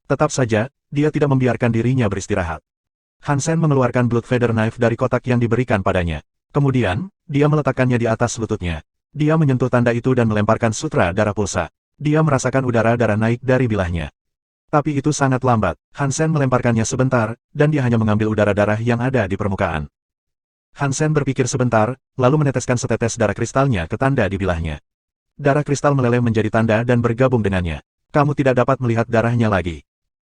Tetap saja, dia tidak membiarkan dirinya beristirahat. Hansen mengeluarkan Blood Feather Knife dari kotak yang diberikan padanya. Kemudian, dia meletakkannya di atas lututnya. Dia menyentuh tanda itu dan melemparkan sutra darah pulsa. Dia merasakan udara darah naik dari bilahnya. Tapi itu sangat lambat. Hansen melemparkannya sebentar, dan dia hanya mengambil udara darah yang ada di permukaan. Hansen berpikir sebentar, lalu meneteskan setetes darah kristalnya ke tanda di bilahnya. Darah kristal meleleh menjadi tanda dan bergabung dengannya. Kamu tidak dapat melihat darahnya lagi.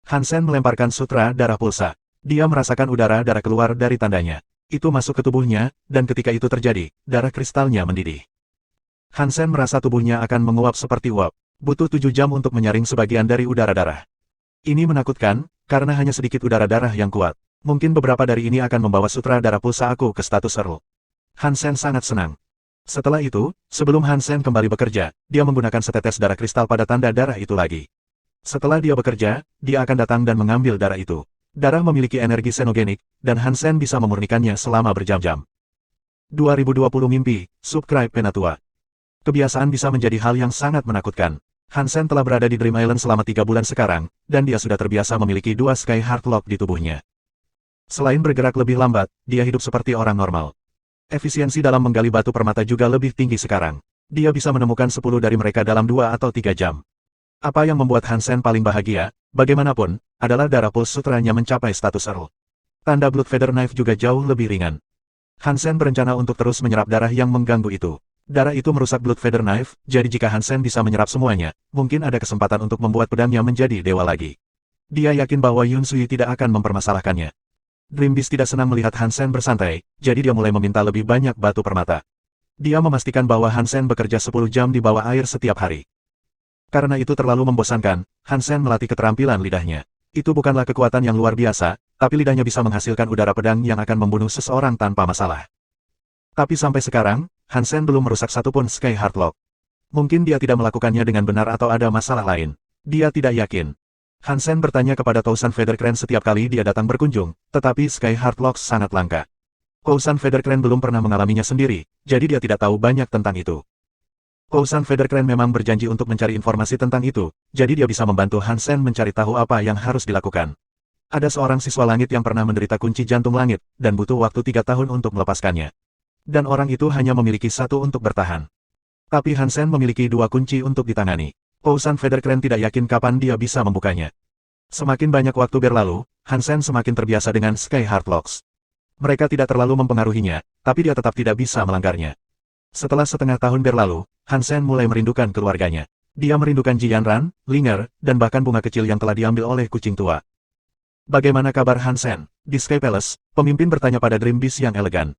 Hansen melemparkan sutra darah pulsa. Dia merasakan udara darah keluar dari tandanya. Itu masuk ke tubuhnya, dan ketika itu terjadi, darah kristalnya mendidih. Hansen merasa tubuhnya akan menguap seperti uap. Butuh 7 jam untuk menyaring sebagian dari udara darah. Ini menakutkan, karena hanya sedikit udara darah yang kuat. Mungkin beberapa dari ini akan membawa sutra darah pulsa aku ke status Earl. Hansen sangat senang. Setelah itu, sebelum Hansen kembali bekerja, dia menggunakan setetes darah kristal pada tanda darah itu lagi. Setelah dia bekerja, dia akan datang dan mengambil darah itu. Darah memiliki energi xenogenik, dan Hansen bisa memurnikannya selama berjam-jam. 2020 mimpi, subscribe Penatua. Kebiasaan bisa menjadi hal yang sangat menakutkan. Hansen telah berada di Dream Island selama 3 bulan sekarang, dan dia sudah terbiasa memiliki 2 Sky Heart Lock di tubuhnya. Selain bergerak lebih lambat, dia hidup seperti orang normal. Efisiensi dalam menggali batu permata juga lebih tinggi sekarang. Dia bisa menemukan 10 dari mereka dalam 2 atau 3 jam. Apa yang membuat Hansen paling bahagia, bagaimanapun, adalah darah pulse sutranya mencapai status Earl. Tanda Blood Feather Knife juga jauh lebih ringan. Hansen berencana untuk terus menyerap darah yang mengganggu itu. Darah itu merusak Blood Feather Knife, jadi jika Hansen bisa menyerap semuanya, mungkin ada kesempatan untuk membuat pedangnya menjadi dewa lagi. Dia yakin bahwa Yun Sui tidak akan mempermasalahkannya. Dream Beast tidak senang melihat Hansen bersantai, jadi dia mulai meminta lebih banyak batu permata. Dia memastikan bahwa Hansen bekerja 10 jam di bawah air setiap hari. Karena itu terlalu membosankan, Hansen melatih keterampilan lidahnya. Itu bukanlah kekuatan yang luar biasa, tapi lidahnya bisa menghasilkan udara pedang yang akan membunuh seseorang tanpa masalah. Tapi sampai sekarang, Hansen belum merusak satupun Sky Heartlock. Mungkin dia tidak melakukannya dengan benar atau ada masalah lain. Dia tidak yakin. Hansen bertanya kepada Tousan Feathercran setiap kali dia datang berkunjung, tetapi Sky Heartlock sangat langka. Tousan Feathercran belum pernah mengalaminya sendiri, jadi dia tidak tahu banyak tentang itu. Tousan Feathercran memang berjanji untuk mencari informasi tentang itu, jadi dia bisa membantu Hansen mencari tahu apa yang harus dilakukan. Ada seorang siswa langit yang pernah menderita kunci jantung langit, dan butuh waktu 3 tahun untuk melepaskannya. Dan orang itu hanya memiliki 1 untuk bertahan. Tapi Hansen memiliki 2 kunci untuk ditangani. Tousan Feathercran tidak yakin kapan dia bisa membukanya. Semakin banyak waktu berlalu, Hansen semakin terbiasa dengan Sky Heartlocks. Mereka tidak terlalu mempengaruhinya, tapi dia tetap tidak bisa melanggarnya. Setelah setengah tahun berlalu, Hansen mulai merindukan keluarganya. Dia merindukan Jianran, Linger, dan bahkan bunga kecil yang telah diambil oleh kucing tua. Bagaimana kabar Hansen? Di Sky Palace, pemimpin bertanya pada Dream Beast yang elegan.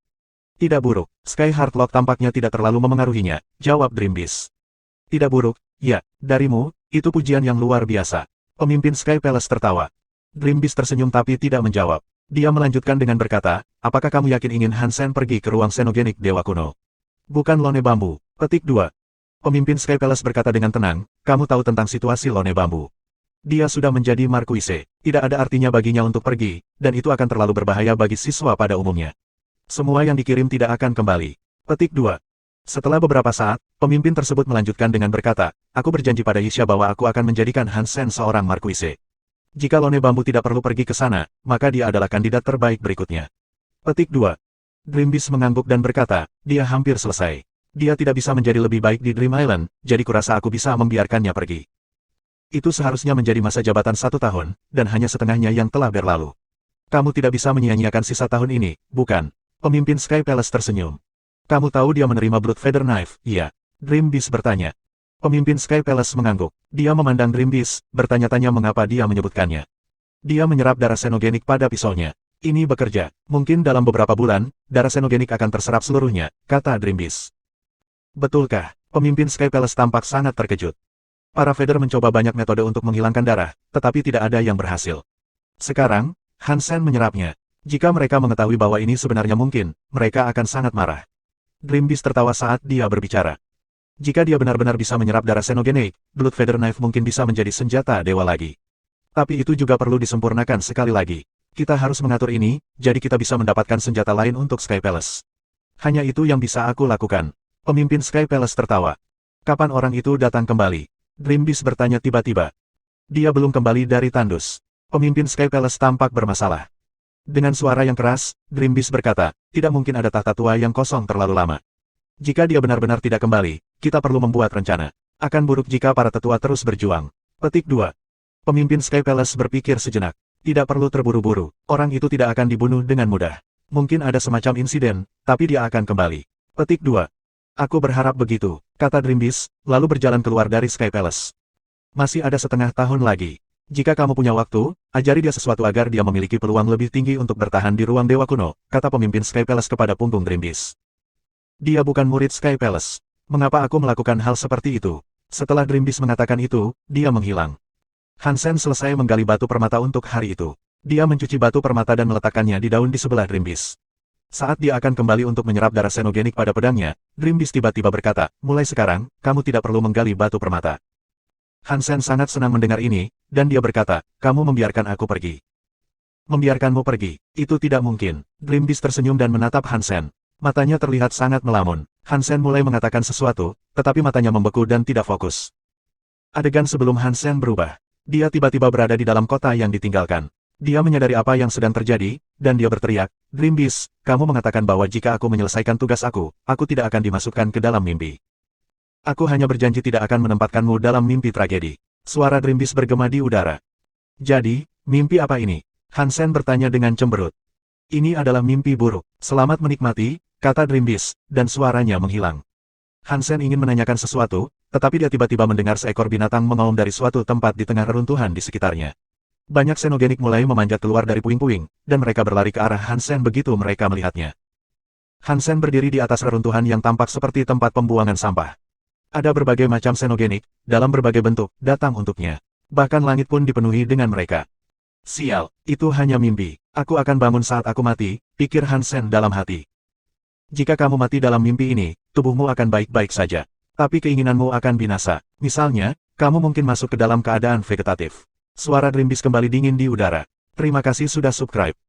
Tidak buruk, Sky Heartlock tampaknya tidak terlalu memengaruhinya, jawab Dream Beast. Tidak buruk, ya, darimu, itu pujian yang luar biasa. Pemimpin Sky Palace tertawa. Dream Beast tersenyum tapi tidak menjawab. Dia melanjutkan dengan berkata, apakah kamu yakin ingin Hansen pergi ke ruang xenogenik Dewa Kuno? Bukan Lone Bambu. Petik 2. Pemimpin Sky Palace berkata dengan tenang, kamu tahu tentang situasi Lone Bambu. Dia sudah menjadi Marquise, tidak ada artinya baginya untuk pergi, dan itu akan terlalu berbahaya bagi siswa pada umumnya. Semua yang dikirim tidak akan kembali. Petik 2. Setelah beberapa saat, pemimpin tersebut melanjutkan dengan berkata, aku berjanji pada Yisha bahwa aku akan menjadikan Hansen seorang Marquise. Jika Lone Bambu tidak perlu pergi ke sana, maka dia adalah kandidat terbaik berikutnya. Petik 2. Dream Beast mengangguk dan berkata, dia hampir selesai. Dia tidak bisa menjadi lebih baik di Dream Island, jadi kurasa aku bisa membiarkannya pergi. Itu seharusnya menjadi masa jabatan 1 tahun, dan hanya setengahnya yang telah berlalu. Kamu tidak bisa menyia-nyiakan sisa tahun ini, bukan? Pemimpin Sky Palace tersenyum. Kamu tahu dia menerima Blood Feather Knife, iya? Dream Beast bertanya. Pemimpin Sky Palace mengangguk. Dia memandang Dream Beast, bertanya-tanya mengapa dia menyebutkannya. Dia menyerap darah xenogenik pada pisaunya. Ini bekerja. Mungkin dalam beberapa bulan, darah xenogenik akan terserap seluruhnya, kata Dream Beast. Betulkah? Pemimpin Sky Palace tampak sangat terkejut. Para Feather mencoba banyak metode untuk menghilangkan darah, tetapi tidak ada yang berhasil. Sekarang, Hansen menyerapnya. Jika mereka mengetahui bahwa ini sebenarnya mungkin, mereka akan sangat marah. Dream Beast tertawa saat dia berbicara. Jika dia benar-benar bisa menyerap darah xenogenik, Blood Feather Knife mungkin bisa menjadi senjata dewa lagi. Tapi itu juga perlu disempurnakan sekali lagi. Kita harus mengatur ini, jadi kita bisa mendapatkan senjata lain untuk Sky Palace. Hanya itu yang bisa aku lakukan. Pemimpin Sky Palace tertawa. Kapan orang itu datang kembali? Dream Beast bertanya tiba-tiba. Dia belum kembali dari tandus. Pemimpin Sky Palace tampak bermasalah. Dengan suara yang keras, Dream Beast berkata, tidak mungkin ada tahta tua yang kosong terlalu lama. Jika dia benar-benar tidak kembali, kita perlu membuat rencana. Akan buruk jika para tetua terus berjuang. Petik 2. Pemimpin Sky Palace berpikir sejenak. Tidak perlu terburu-buru, orang itu tidak akan dibunuh dengan mudah. Mungkin ada semacam insiden, tapi dia akan kembali. Petik 2. Aku berharap begitu, kata Dream Beast, lalu berjalan keluar dari Sky Palace. Masih ada setengah tahun lagi. Jika kamu punya waktu, ajari dia sesuatu agar dia memiliki peluang lebih tinggi untuk bertahan di ruang Dewa Kuno, kata pemimpin Sky Palace kepada punggung Dream Beast. Dia bukan murid Sky Palace. Mengapa aku melakukan hal seperti itu? Setelah Dream Beast mengatakan itu, dia menghilang. Hansen selesai menggali batu permata untuk hari itu. Dia mencuci batu permata dan meletakkannya di daun di sebelah Dream Beast. Saat dia akan kembali untuk menyerap darah xenogenik pada pedangnya, Dream Beast tiba-tiba berkata, mulai sekarang, kamu tidak perlu menggali batu permata. Hansen sangat senang mendengar ini, dan dia berkata, kamu membiarkan aku pergi. Membiarkanmu pergi, itu tidak mungkin. Dream Beast tersenyum dan menatap Hansen. Matanya terlihat sangat melamun. Hansen mulai mengatakan sesuatu, tetapi matanya membeku dan tidak fokus. Adegan sebelum Hansen berubah. Dia tiba-tiba berada di dalam kota yang ditinggalkan. Dia menyadari apa yang sedang terjadi, dan dia berteriak, Dream Beast, kamu mengatakan bahwa jika aku menyelesaikan tugas aku tidak akan dimasukkan ke dalam mimpi. Aku hanya berjanji tidak akan menempatkanmu dalam mimpi tragedi. Suara Dream Beast bergema di udara. Jadi, mimpi apa ini? Hansen bertanya dengan cemberut. Ini adalah mimpi buruk. Selamat menikmati, kata Dream Beast, dan suaranya menghilang. Hansen ingin menanyakan sesuatu, tetapi dia tiba-tiba mendengar seekor binatang mengaum dari suatu tempat di tengah reruntuhan di sekitarnya. Banyak xenogenik mulai memanjat keluar dari puing-puing, dan mereka berlari ke arah Hansen begitu mereka melihatnya. Hansen berdiri di atas reruntuhan yang tampak seperti tempat pembuangan sampah. Ada berbagai macam xenogenik, dalam berbagai bentuk, datang untuknya. Bahkan langit pun dipenuhi dengan mereka. Sial, itu hanya mimpi. Aku akan bangun saat aku mati, pikir Hansen dalam hati. Jika kamu mati dalam mimpi ini, tubuhmu akan baik-baik saja. Tapi keinginanmu akan binasa. Misalnya, kamu mungkin masuk ke dalam keadaan vegetatif. Suara Dreambeast kembali dingin di udara. Terima kasih sudah subscribe.